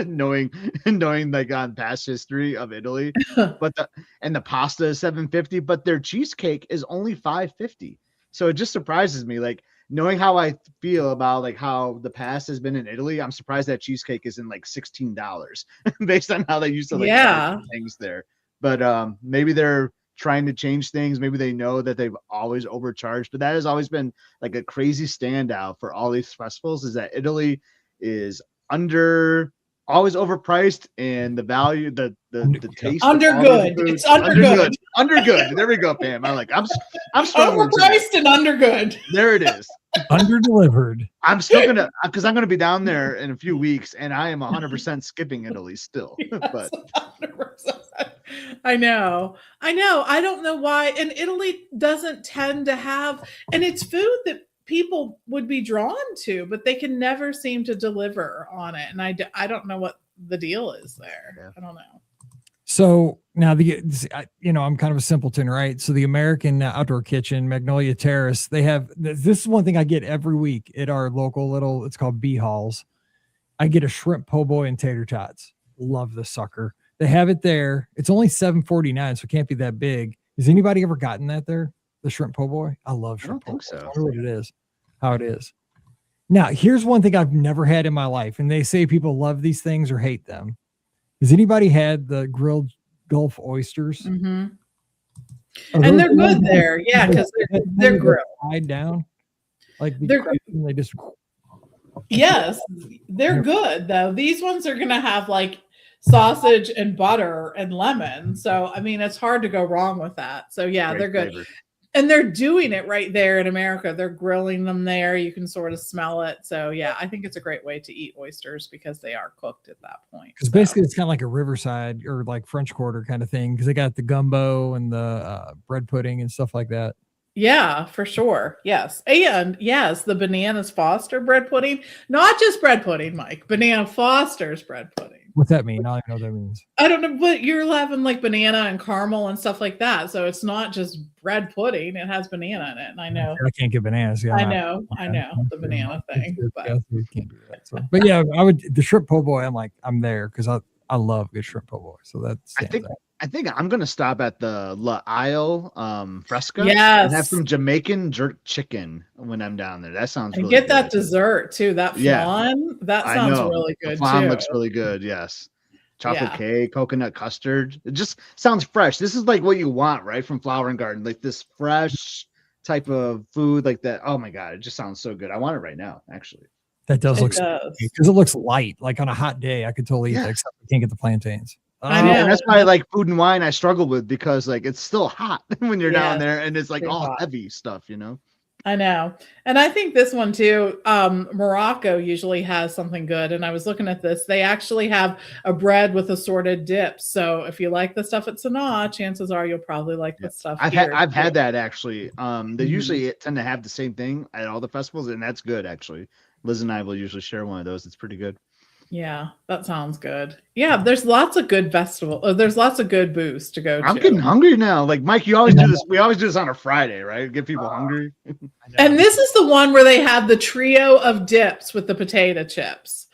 knowing like on past history of Italy. But the pasta is $7.50, but their cheesecake is only $5.50. So it just surprises me. Like knowing how I feel about like how the past has been in Italy, I'm surprised that cheesecake isn't like $16 based on how they used to like things there. But maybe they're trying to change things. Maybe they know that they've always overcharged, but that has always been like a crazy standout for all these festivals is that Italy is always overpriced, and the value, the taste, undergood. It's undergood. Undergood. There we go, Pam. I'm struggling. Overpriced and undergood. There it is. Underdelivered. I'm still because I'm gonna be down there in a few weeks, and I am 100% skipping Italy still. Yes, but 100%. I know. I don't know why. And Italy doesn't tend to have, and it's food that people would be drawn to, but they can never seem to deliver on it. And I don't know what the deal is there. Yeah. I don't know. So now I'm kind of a simpleton, right? So the American Outdoor Kitchen, Magnolia Terrace, they have, this is one thing I get every week at our local it's called B Halls. I get a shrimp po' boy and tater tots. Love the sucker. They have it there. It's only $7.49, so it can't be that big. Has anybody ever gotten that there? The shrimp po' boy? I love shrimp po' boy. So. I don't know what it is, how it is. Now, here's one thing I've never had in my life, and they say people love these things or hate them. Has anybody had the grilled Gulf oysters? Mm-hmm. And they're good there. Yeah, because they're grilled. Tied down. Like they just. Yes, they're good, though. These ones are going to have like sausage and butter and lemon. So, I mean, it's hard to go wrong with that. So, yeah, they're good. Flavor. And they're doing it right there in America. They're grilling them there. You can sort of smell it. So, yeah, I think it's a great way to eat oysters because they are cooked at that point. Because basically it's kind of like a Riverside or like French Quarter kind of thing because they got the gumbo and the bread pudding and stuff like that. Yeah, for sure. Yes. And yes, the Bananas Foster bread pudding. Not just bread pudding, Mike. Banana Foster's bread pudding. What's that mean? I don't know what that means. I don't know, but you're having like banana and caramel and stuff like that. So it's not just bread pudding. It has banana in it. And I know. I can't get bananas. Yeah, I know the banana thing. But. Can't do that. So. But yeah, the shrimp po' boy, I'm there because I love good shrimp po' boy. So that's I think I'm gonna stop at the La Isle Fresca. Yes. And have some Jamaican jerk chicken when I'm down there. That sounds really get good. that dessert too. That flan, that sounds really good. The flan looks really good. Yes. Chocolate cake, coconut custard. It just sounds fresh. This is like what you want, right? From Flower and Garden, like this fresh type of food like that. Oh my God. It just sounds so good. I want it right now, actually. That does look because it looks light. Like on a hot day, I could totally eat that, except I can't get the plantains. I know. And that's why like food and wine I struggle with because like it's still hot when you're down there and it's like all hot. Heavy stuff, you know. I know. And I think this one too, Morocco usually has something good. And I was looking at this. They actually have a bread with assorted dips. So if you like the stuff at Sanaa, chances are you'll probably like the stuff here. I've had that actually. They usually tend to have the same thing at all the festivals, and that's good actually. Liz and I will usually share one of those. It's pretty good. Yeah, that sounds good. Yeah, there's lots of good there's lots of good booths to go to. I'm getting hungry now. Like Mike, you always do this. We always do this on a Friday, right? Get people hungry. And this is the one where they have the trio of dips with the potato chips.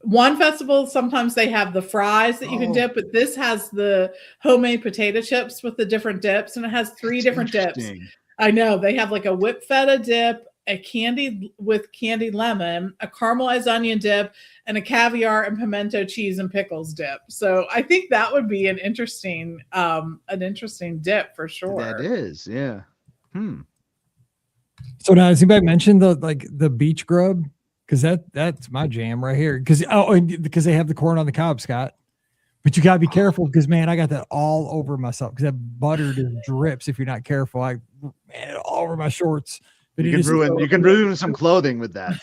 One festival, sometimes they have the fries that you can dip, but this has the homemade potato chips with the different dips, and it has 3 different dips. I know they have like a whipped feta dip, a candied with candied lemon, a caramelized onion dip, and a caviar and pimento cheese and pickles dip. So I think that would be an interesting dip for sure. That is, yeah. So now, has anybody mentioned the beach grub? Because that's my jam right here. Because they have the corn on the cob, Scott. But you gotta be careful because, man, I got that all over myself because that butter just drips if you're not careful. All over my shorts. But you can ruin some clothing with that.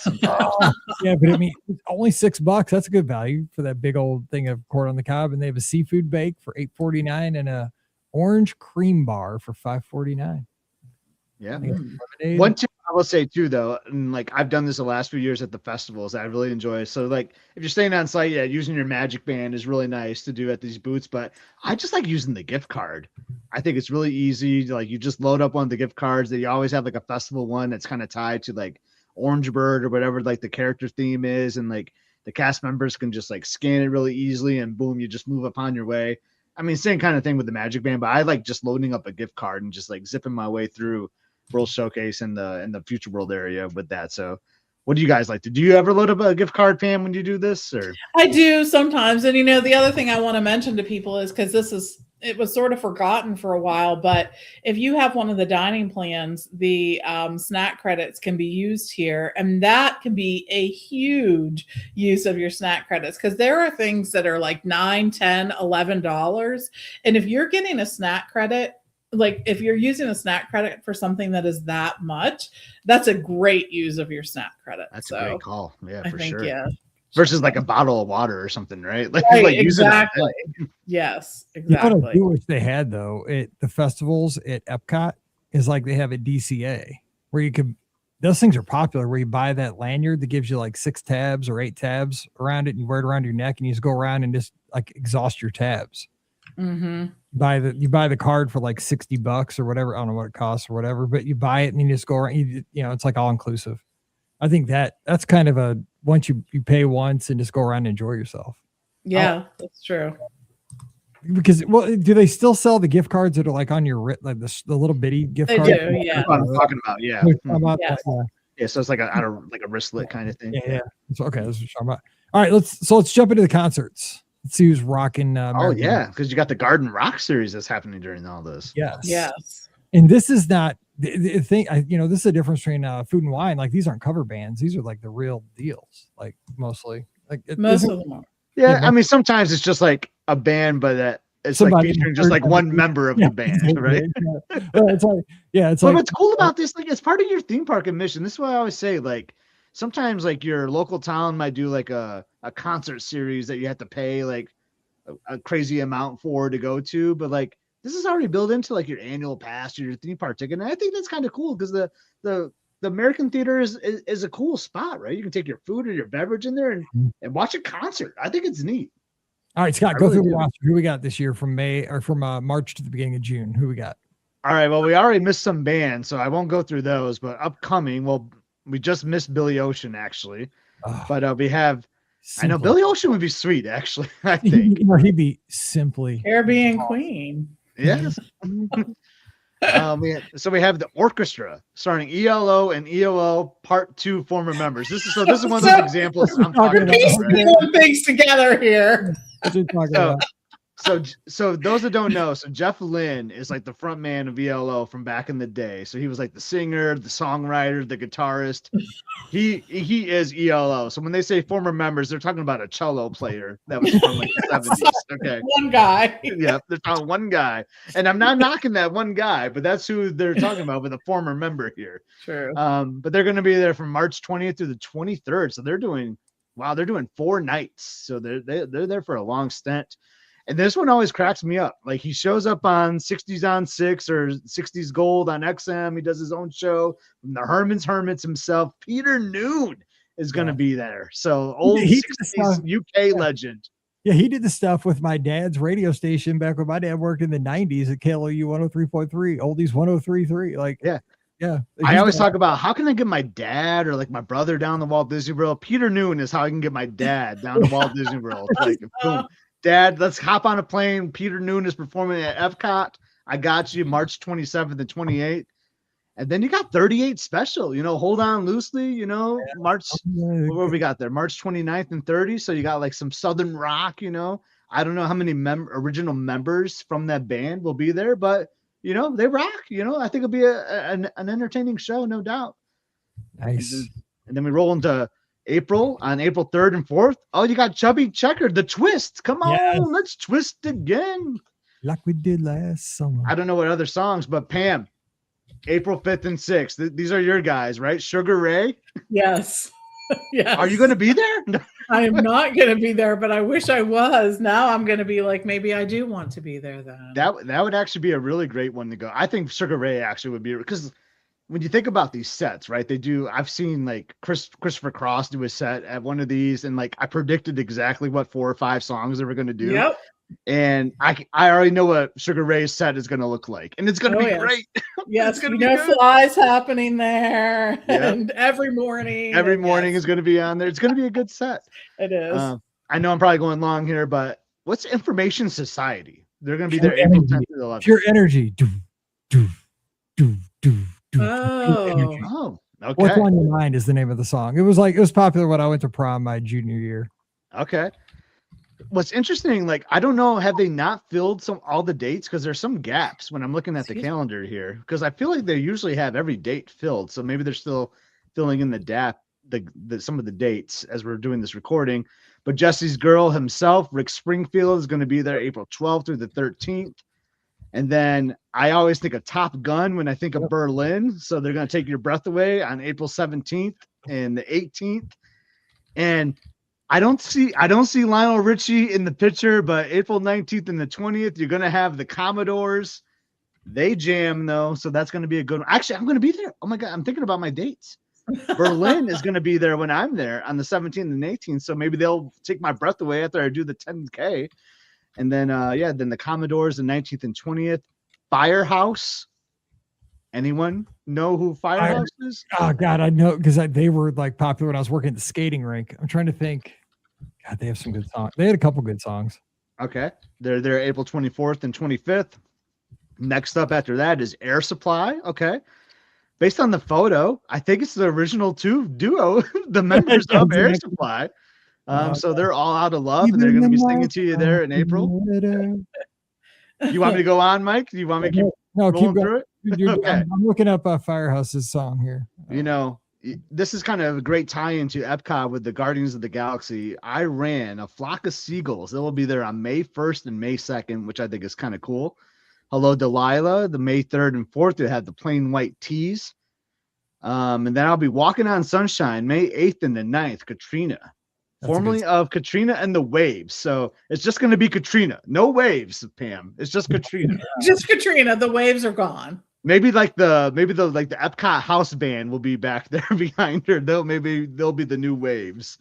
Yeah, but I mean, it's only $6. That's a good value for that big old thing of corn on the cob. And they have a seafood bake for $8.49 and a orange cream bar for $5.49. Yeah. One tip I will say too, though, and like I've done this the last few years at the festivals, I really enjoy it. So like if you're staying on site, using your Magic Band is really nice to do at these booths. But I just like using the gift card. I think it's really easy. Like you just load up one of the gift cards that you always have like a festival one that's kind of tied to like Orange Bird or whatever like the character theme is, and like the cast members can just like scan it really easily and boom, you just move upon your way. I mean, same kind of thing with the Magic Band, but I like just loading up a gift card and just like zipping my way through World Showcase and the Future World area with that. So what do you guys like to do? You ever load up a gift card, Pam, when you do this? Or I do sometimes. And the other thing I want to mention to people is because it was sort of forgotten for a while, but if you have one of the dining plans, the snack credits can be used here, and that can be a huge use of your snack credits because there are things that are like $9, $10, $11, and if you're getting a snack credit, like if you're using a snack credit for something that is that much, that's a great use of your snack credit. That's a great call. Yeah, for sure. Yeah. Versus like a bottle of water or something, right? Exactly. Yes, exactly. What I do wish they had though at the festivals at Epcot is like they have a DCA where you could. Those things are popular where you buy that lanyard that gives you like 6 tabs or 8 tabs around it, and you wear it around your neck, and you just go around and just like exhaust your tabs. Mm-hmm. You buy the card for like $60 or whatever. I don't know what it costs or whatever, but you buy it and you just go around. You know, it's like all inclusive. I think that's kind of a once you pay once and just go around and enjoy yourself. Yeah, that's true. Because do they still sell the gift cards that are like on your like the little bitty gift cards? They do, yeah. That's what I'm talking about. Yeah. Yes. Yeah. So it's like a wristlet kind of thing. Yeah. It's okay. That's what I'm talking about. All right, let's jump into the concerts. Let's see who's rocking. Because you got the Garden Rock series that's happening during all this. Yes. And this is not the thing. This is a difference between Food and Wine. Like these aren't cover bands; these are like the real deals. Like mostly, like most of them are. Yeah, I mean, sometimes it's just like a band, but that it's like featuring just like one member of the band, right? It's like what's cool about this, like, it's part of your theme park admission. This is what I always say, like. Sometimes like your local town might do like a concert series that you have to pay like a crazy amount for to go to, but like this is already built into like your annual pass or your theme park ticket. And I think that's kind of cool because the American Theater is a cool spot, right? You can take your food or your beverage in there and watch a concert. I think it's neat. All right, Scott, go through the roster. Who we got this year from March to the beginning of June? Who we got? All right, well, we already missed some bands, so I won't go through those, but upcoming, we just missed Billy Ocean, actually. But we have Simply. I know Billy Ocean would be sweet, actually. I think he'd be Simply Caribbean Queen. Yes. So we have the orchestra starring ELO and EOL Part 2 former members. This is one of those examples I'm talking about. Piecing things together here. So those that don't know, so Jeff Lynne is like the front man of ELO from back in the day. So he was like the singer, the songwriter, the guitarist. He is ELO. So when they say former members, they're talking about a cello player that was from like the 70s. Okay. One guy. Yeah, they're talking one guy. And I'm not knocking that one guy, but that's who they're talking about with a former member here. True. But they're going to be there from March 20th through the 23rd. So they're doing 4 nights. So they're there for a long stint. And this one always cracks me up. Like he shows up on 60s on 6 or 60s Gold on XM. He does his own show from the Herman's Hermits himself. Peter Noon is going to be there. So old 60s UK legend. Yeah, he did the stuff with my dad's radio station back when my dad worked in the 90s at KLOU 103.3, Oldies 103.3. Like, yeah. I always talk about how can I get my dad or like my brother down to Walt Disney World. Peter Noon is how I can get my dad down to Walt Disney World. Like, boom. Dad, let's hop on a plane. Peter Noon is performing at Epcot. I got you March 27th and 28th. And then you got 38 special, Hold On Loosely, March, what we got there? March 29th and 30. So you got like some Southern rock, I don't know how many original members from that band will be there, but they rock, I think it'll be an entertaining show, no doubt. Nice. And then we roll into April on April 3rd and 4th. Oh, you got Chubby Checker, the twist. Come on, let's twist again. Like we did last summer. I don't know what other songs, but Pam, April 5th and 6th. These are your guys, right? Sugar Ray? Yes. Yes. Are you going to be there? I am not going to be there, but I wish I was. Now I'm going to be like, maybe I do want to be there then. That would actually be a really great one to go. I think Sugar Ray actually would be, because when you think about these sets, right? I've seen like Christopher Cross do a set at one of these, and like I predicted exactly what 4 or 5 songs they were going to do. Yep. And I already know what Sugar Ray's set is going to look like, and it's going to be great. Yes, flies happening there, and every morning is going to be on there. It's going to be a good set. It is. I know I'm probably going long here, but what's Information Society? They're going to be there April 10th through 11th. Pure Energy. Oh, okay. What's on Your Mind is the name of the song. It was popular when I went to prom my junior year. Okay. What's interesting, like, I don't know, have they not filled all the dates? Because there's some gaps when I'm looking at the calendar here, because I feel like they usually have every date filled. So maybe they're still filling in some of the dates as we're doing this recording. But Jesse's Girl himself, Rick Springfield, is going to be there April 12th through the 13th. And then I always think of Top Gun when I think of Berlin. So they're going to take your breath away on April 17th and the 18th. And I don't see Lionel Richie in the picture, but April 19th and the 20th, you're going to have the Commodores. They jam, though, so that's going to be a good one. Actually, I'm going to be there. Oh, my God, I'm thinking about my dates. Berlin is going to be there when I'm there on the 17th and 18th, so maybe they'll take my breath away after I do the 10K. And then, then the Commodores, the 19th and 20th. Firehouse. Anyone know who Firehouse is? Oh God, I know, because they were like popular when I was working at the skating rink. I'm trying to think. God, they have some good songs. They had a couple good songs. Okay, they're there April 24th and 25th. Next up after that is Air Supply. Okay, based on the photo, I think it's the original duo, the members of Air Supply. So they're all out of love, and they're going to be singing to you there in April. You want me to go on, Mike? Do you want me to keep rolling through it? Okay. I'm looking up Firehouse's song here. This is kind of a great tie-in to Epcot with the Guardians of the Galaxy. I ran A Flock of Seagulls. It will be there on May 1st and May 2nd, which I think is kind of cool. Hello, Delilah, the May 3rd and 4th. They have the plain white tees. And then I'll be Walking on Sunshine, May 8th and the 9th, Katrina. Formerly of Katrina and the Waves. So it's just going to be Katrina. No waves, Pam. It's just Katrina. Just Katrina. The waves are gone. Maybe the Epcot house band will be back there behind her. They'll be the new waves.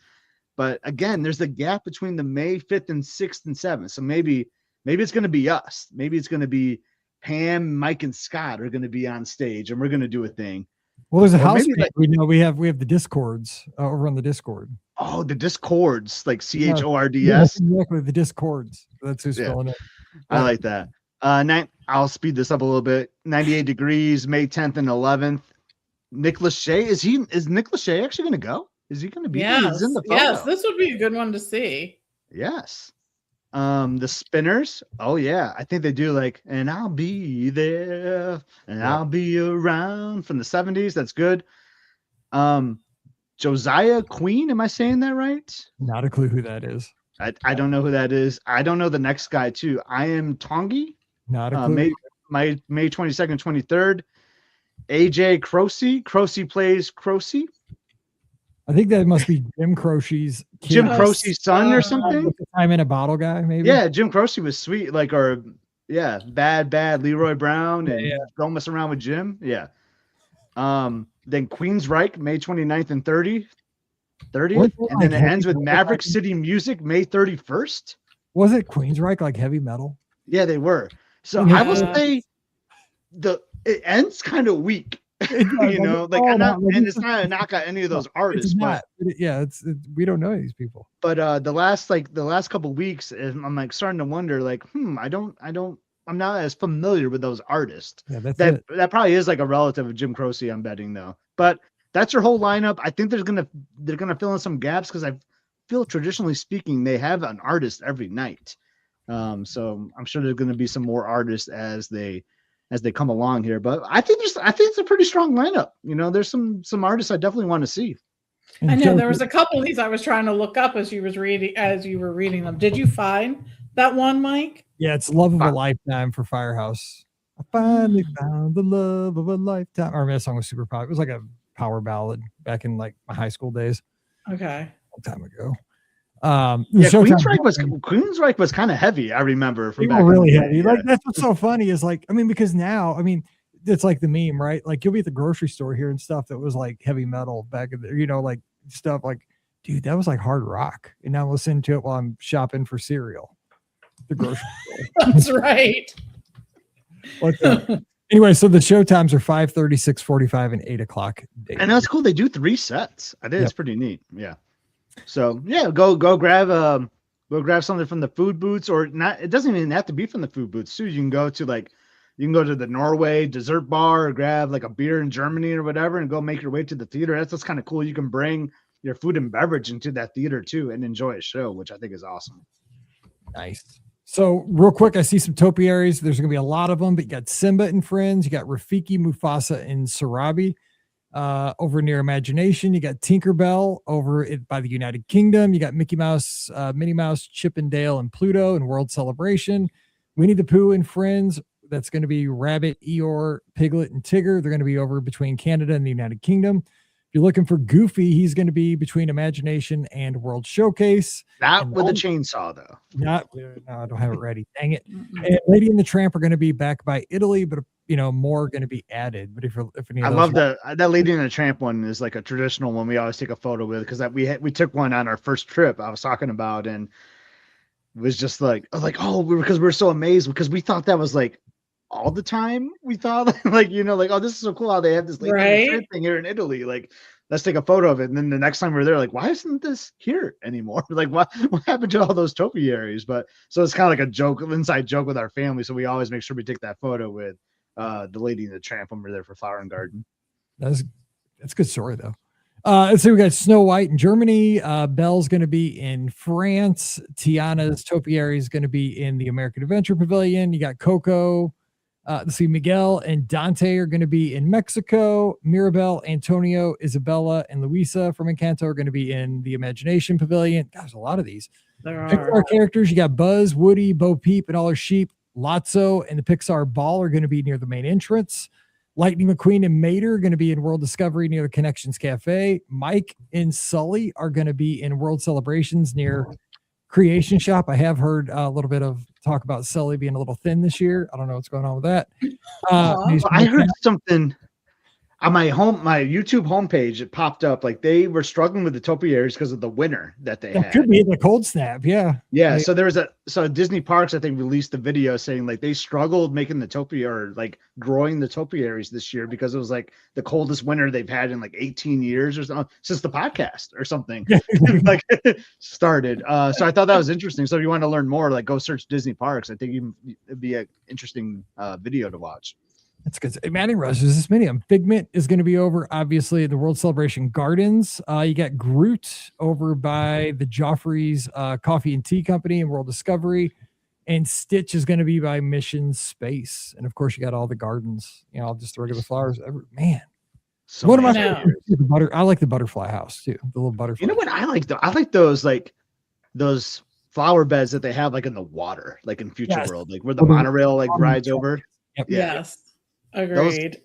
But again, there's a gap between the May 5th and 6th and 7th. So maybe it's going to be us. Maybe it's going to be Pam, Mike, and Scott are going to be on stage, and we're going to do a thing. Well, there's a house band. We have the Discords over on the Discord. Oh, the Discords, like CHORDS. Exactly, the Discords. That's who's filling it. I like that. I'll speed this up a little bit. 98 Degrees, May 10th and 11th. Nick Lachey, is Nick Lachey actually going to go? Is he going to be? Yes, He's in the photo. Yes, this would be a good one to see. Yes. The Spinners. Oh yeah, I think they do like, and I'll be there, and I'll be around from the 70s. That's good. Josiah Queen, am I saying that right? Not a clue who that is. I don't know who that is. I don't know the next guy too. I Am Tongi. Not a clue. May 22nd, 23rd. AJ Croce. Croce plays Croce. I think that must be Jim Croce's kid. Jim Croce's son or something. Time in a Bottle guy, maybe. Yeah, Jim Croce was sweet, bad Leroy Brown, and don't mess around with Jim. Yeah. Then Queensryche, May 29th and 30th. And then it ends with Maverick City Music, May 31st. Was it Queensryche like heavy metal? Yeah, they were. So I will say it ends kind of weak. And it's not a knock at any of those artists, but we don't know these people. But the last couple weeks, I'm like starting to wonder, like, I don't not as familiar with those artists. Yeah, that's That it. that probably is like a relative of Jim Croce, I'm betting though. But that's your whole lineup. I think they're gonna fill in some gaps because I feel traditionally speaking they have an artist every night. So I'm sure there's going to be some more artists as they come along here. But I think it's a pretty strong lineup. There's some artists I definitely want to see. I know there was a couple of these I was trying to look up as you were reading them. Did you find that one, Mike? Yeah, it's Love of a Lifetime for Firehouse. I finally found the love of a lifetime. Or that song was super popular. It was like a power ballad back in like my high school days. Okay. A long time ago. Queensryche was kind of heavy. I remember from back really heavy. Like that's what's so funny is like, I mean, because now, I mean, it's like the meme, right? Like you'll be at the grocery store here and stuff that was like heavy metal back in there, like stuff like, dude, that was like hard rock. And now I'm listening to it while I'm shopping for cereal. The grocery store. That's right. Anyway, so the show times are 5:30, 6:45, and 8 o'clock. Daily. And that's cool. They do 3 sets. I think it's pretty neat. Yeah. So yeah, go grab something from the food booths, or not. It doesn't even have to be from the food booths too. You can go to the Norway dessert bar, or grab like a beer in Germany or whatever, and go make your way to the theater. That's kind of cool. You can bring your food and beverage into that theater too and enjoy a show, which I think is awesome. Nice. So real quick, I see some topiaries. There's going to be a lot of them, but you got Simba and Friends. You got Rafiki, Mufasa, and Sarabi over near Imagination. You got Tinkerbell over by the United Kingdom. You got Mickey Mouse, Minnie Mouse, Chip and Dale, and Pluto and World Celebration. Winnie the Pooh and Friends. That's going to be Rabbit, Eeyore, Piglet, and Tigger. They're going to be over between Canada and the United Kingdom. If you're looking for Goofy, he's going to be between Imagination and World Showcase. Not with a chainsaw, though. No, I don't have it ready. Dang it. And Lady and the Tramp are going to be back by Italy, but more are going to be added. But if any of I those love that Lady and the Tramp one is like a traditional one we always take a photo with, because we took one on our first trip I was talking about, and it was just like, I was like, because we were so amazed, because we thought that was like all the time. We thought oh, this is so cool how they have this Lady and the Tramp thing here in Italy. Like, let's take a photo of it. And then the next time we were there, like, why isn't this here anymore? Like, what happened to all those topiaries? But so it's kind of like a joke, an inside joke with our family. So we always make sure we take that photo with the Lady and the Tramp when we're there for Flower and Garden. That's a good story though. So we got Snow White in Germany. Belle's going to be in France. Tiana's topiary is going to be in the American Adventure Pavilion. You got Coco. Let's see, Miguel and Dante are going to be in Mexico. Mirabel, Antonio, Isabella, and Luisa from Encanto are going to be in the Imagination Pavilion. God, there's a lot of these. Pixar characters, you got Buzz, Woody, Bo Peep, and all their sheep. Lotso and the Pixar Ball are going to be near the main entrance. Lightning McQueen and Mater are going to be in World Discovery near the Connections Cafe. Mike and Sully are going to be in World Celebrations near Creation Shop. I have heard a little bit of talk about Sully being a little thin this year. I don't know what's going on with that. I heard something on my YouTube homepage. It popped up like they were struggling with the topiaries because of the winter that they had. Could be the cold snap. Yeah. So Disney Parks, I think, released a video saying like they struggled making the topiary, like growing the topiaries this year, because it was like the coldest winter they've had in like 18 years or something, since the podcast or something like started. So I thought that was interesting. So if you want to learn more, like go search Disney Parks. I think it'd be an interesting video to watch. That's good. Manning Rush, there's this many. Figment is going to be over, obviously, at the World Celebration Gardens. You got Groot over by the Joffrey's Coffee and Tea Company in World Discovery. And Stitch is going to be by Mission Space. And, of course, you got all the gardens, just the regular flowers. Man. So what am I? I like the butterfly house, too. The little butterfly. You know what I like, though? I like those flower beds that they have, like, in the water, like in Future World, like where the monorail, like, rides over. Yep. Yeah. Yes. Agreed.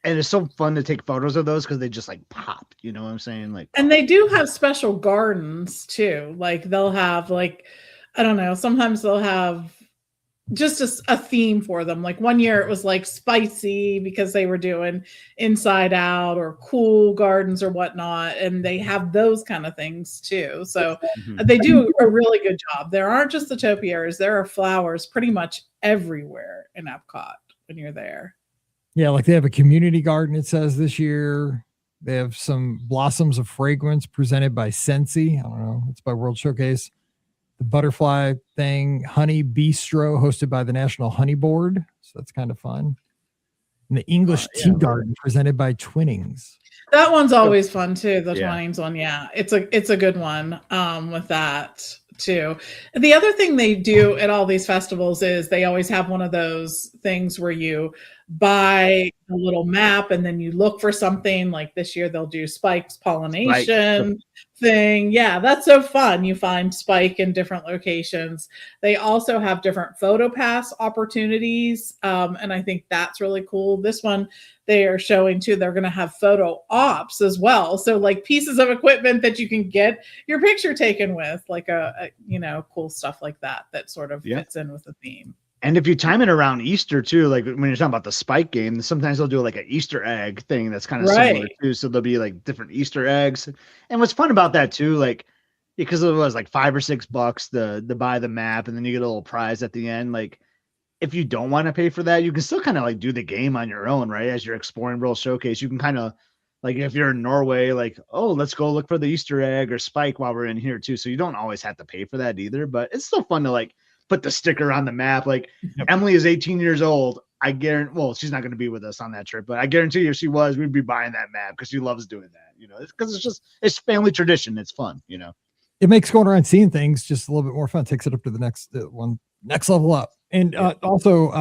And it's so fun to take photos of those because they just like pop, you know what I'm saying? Like, and they do have special gardens too. Like they'll have like, I don't know, sometimes they'll have just a theme for them. Like one year it was like spicy because they were doing Inside Out or cool gardens or whatnot. And they have those kind of things too. So they do a really good job. There aren't just the topiaries. There are flowers pretty much everywhere in Epcot when you're there. Yeah, like they have a community garden, it says this year. They have some blossoms of fragrance presented by Scentsy. I don't know. It's by World Showcase. the butterfly thing, Honey Bistro, hosted by the National Honey Board. So that's kind of fun. And the English Tea Garden, presented by Twinnings. That one's always fun too. The Yeah. Twinnings one, yeah, it's a good one with that too. The other thing they do at all these festivals is they always have one of those things where you buy a little map and then you look for something. Like this year they'll do Spike's pollination thing. Yeah, that's so fun. You find Spike in different locations. They also have different photo pass opportunities, and I think that's really cool. This one they are showing too, they're going to have photo ops as well. So like pieces of equipment that you can get your picture taken with, like a cool stuff like that sort of fits in with the theme. And if you time it around Easter too, like when you're talking about the Spike game, sometimes they'll do like an Easter egg thing that's kind of similar too. So there'll be like different Easter eggs. And what's fun about that too, like because it was like $5 or $6 to buy the map, and then you get a little prize at the end. Like if you don't want to pay for that, you can still kind of like do the game on your own, right? As you're exploring World Showcase, you can kind of like if you're in Norway, like, oh, let's go look for the Easter egg or Spike while we're in here too. So you don't always have to pay for that either, but it's still fun to like put the sticker on the map. Like Emily is 18 years old. I guarantee, well, she's not going to be with us on that trip, but I guarantee if she was, we'd be buying that map because she loves doing that. Because it's family tradition. It's fun. It makes going around seeing things just a little bit more fun. Takes it up to the next level up. And also,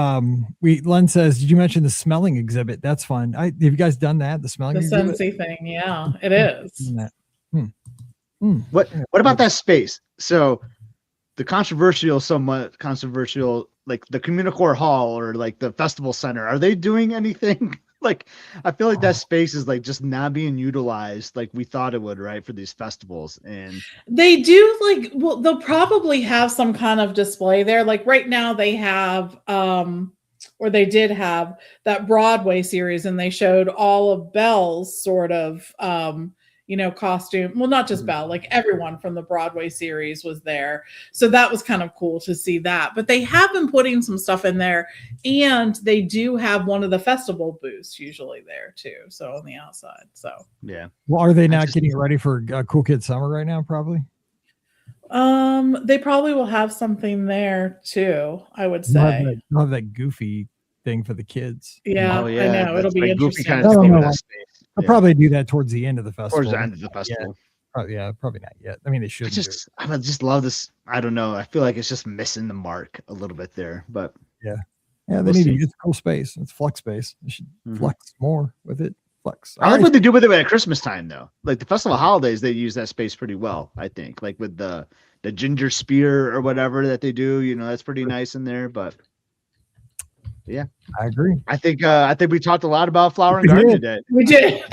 Len says, did you mention the smelling exhibit? That's fun. Have you guys done that? The smelling exhibit? Scentsy thing. Yeah, it is. What about that space? So the somewhat controversial, like the Communicore Hall or like the Festival Center, are they doing anything? Like, I feel like that space is like just not being utilized like we thought it would, right, for these festivals. And they do they'll probably have some kind of display there. Like right now they have, or they did have that Broadway series, and they showed all of Belle's sort of, costume. Well, not just Belle, like everyone from the Broadway series was there. So that was kind of cool to see that. But they have been putting some stuff in there, and they do have one of the festival booths usually there too. So on the outside. So yeah. Well, are they not getting ready for Cool Kid Summer right now? Probably. They probably will have something there too, I would say. They'll have that goofy thing for the kids. Yeah, I know. It'll be interesting. Kind of I'll probably do that towards the end of the festival. Towards the end of the festival. Probably not yet. I mean, they should. I just love this. I don't know. I feel like it's just missing the mark a little bit there, but they need to use cool space. It's flex space. They should flex more with it. Flex. I like what they do with it at Christmas time though. Like the festival holidays, they use that space pretty well, I think. Like with the ginger spear or whatever that they do, that's pretty nice in there. But yeah, I agree. I think we talked a lot about Flower and Garden today. We did.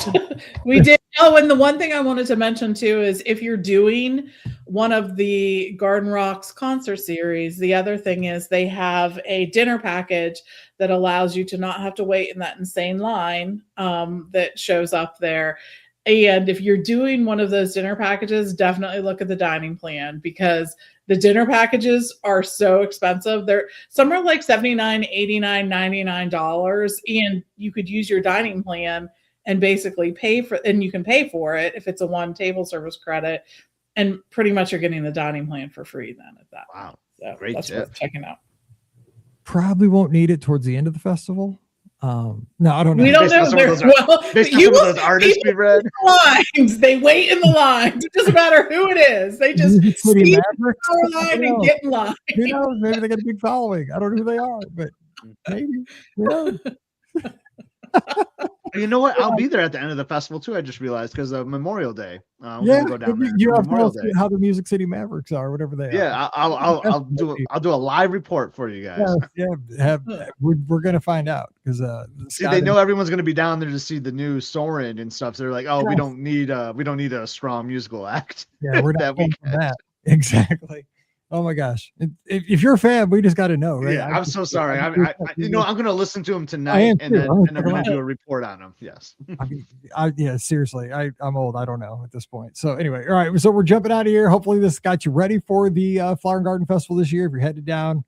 We did. Oh, and the one thing I wanted to mention too is if you're doing one of the Garden Rocks concert series, the other thing is they have a dinner package that allows you to not have to wait in that insane line that shows up there. And if you're doing one of those dinner packages, definitely look at the dining plan, because the dinner packages are so expensive. Some are like $79, $89, $99, and you could use your dining plan and basically you can pay for it if it's a one table service credit, and pretty much you're getting the dining plan for free then at that. Wow. So great that's tip. worth checking out. Probably won't need it towards the end of the festival. No, I don't know. We don't know. Based on some of those artists we read. Lines. They wait in the lines. It doesn't matter who it is. They just City speed Mavericks? our line and get in line. Who knows? Maybe they got a big following. I don't know who they are, but maybe. Who knows? You know what? I'll be there at the end of the festival too. I just realized because of Memorial Day. Go down there. You have to how the Music City Mavericks are, whatever they are. Yeah, I'll do a live report for you guys. We're gonna find out because they know everyone's gonna be down there to see the new Soarin' and stuff. So they're like, oh, we don't need a strong musical act. Yeah, we're not that exactly. Oh my gosh! If you're a fan, we just got to know, right? Yeah, I'm so sorry. I'm going to listen to him tonight, and then I'm going to do a report on him. Yes. Seriously, I'm old. I don't know at this point. So anyway, all right. So we're jumping out of here. Hopefully, this got you ready for the Flower and Garden Festival this year. If you're headed down,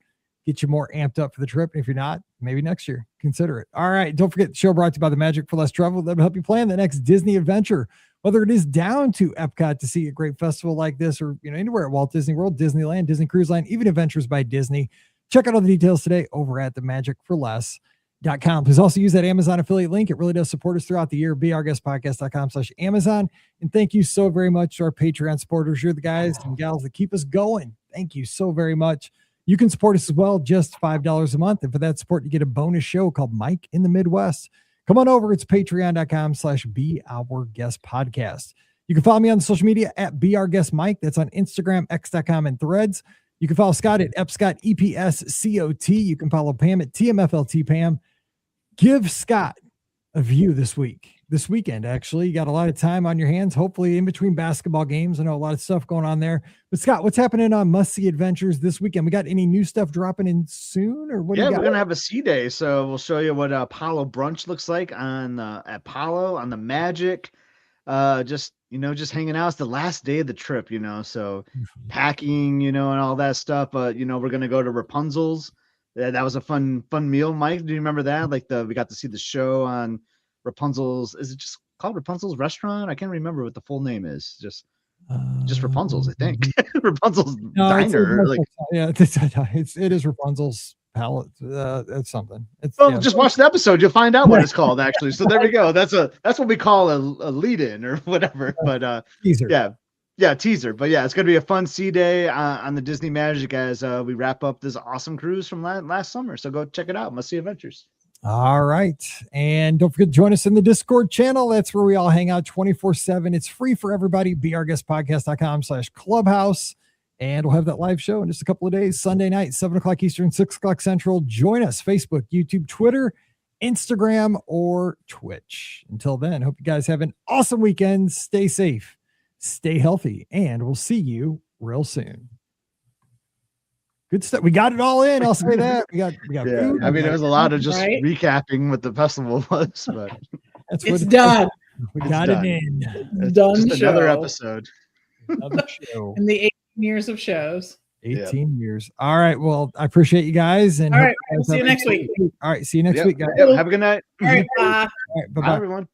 get you more amped up for the trip. If you're not, maybe next year, consider it. All right. Don't forget the show brought to you by the Magic for Less Travel. That'll help you plan the next Disney adventure, whether it is down to Epcot to see a great festival like this, or anywhere at Walt Disney World, Disneyland, Disney Cruise Line, even Adventures by Disney. Check out all the details today over at themagicforless.com. Please also use that Amazon affiliate link. It really does support us throughout the year. beourguestpodcast.com/Amazon. And thank you so very much to our Patreon supporters. You're the guys and gals that keep us going. Thank you so very much. You can support us as well, just $5 a month. And for that support, you get a bonus show called Mike in the Midwest. Come on over. It's patreon.com/beourguestpodcast. You can follow me on social media at beourguestmike. That's on Instagram, x.com, and Threads. You can follow Scott at epscott, EPSCOT. You can follow Pam at TMFLT Pam. Give Scott a view this weekend, actually. You got a lot of time on your hands, hopefully in between basketball games. I know a lot of stuff going on there. But Scott, what's happening on Must See Adventures this weekend? We got any new stuff dropping in soon? Or what? Yeah, we're going to have a sea day. So we'll show you what Apollo brunch looks like on Apollo, on the Magic. Just hanging out. It's the last day of the trip, so packing, and all that stuff. But, we're going to go to Rapunzel's. That was a fun meal. Mike, do you remember that? Like we got to see the show on Rapunzel's. Is it just called Rapunzel's Restaurant? I can't remember what the full name is. Just Rapunzel's, I think. Rapunzel's Diner. It is Rapunzel's Palette. It's something. Just watch the episode. You'll find out what it's called, actually. So there we go. That's what we call a lead-in or whatever. But teaser. Yeah, teaser. But yeah, it's gonna be a fun sea day on the Disney Magic as we wrap up this awesome cruise from last summer. So go check it out. Must See Adventures. All right. And don't forget to join us in the Discord channel. That's where we all hang out 24/7. It's free for everybody. beourguestpodcast.com/clubhouse. And we'll have that live show in just a couple of days, Sunday night, 7:00 Eastern, 6:00 Central. Join us, Facebook, YouTube, Twitter, Instagram, or Twitch. Until then, hope you guys have an awesome weekend. Stay safe, stay healthy, and we'll see you real soon. Good stuff. We got it all in. I'll say that. We got food. I mean, there was a lot of just recapping what the festival was, but it's done. We got it in. It's done. Just another episode. Another show. In the 18 years of shows. 18 years. All right. Well, I appreciate you guys. And all right. We'll see you next week. All right. See you next week, guys. Have a good night. All right. All right. Bye-bye. Bye, everyone.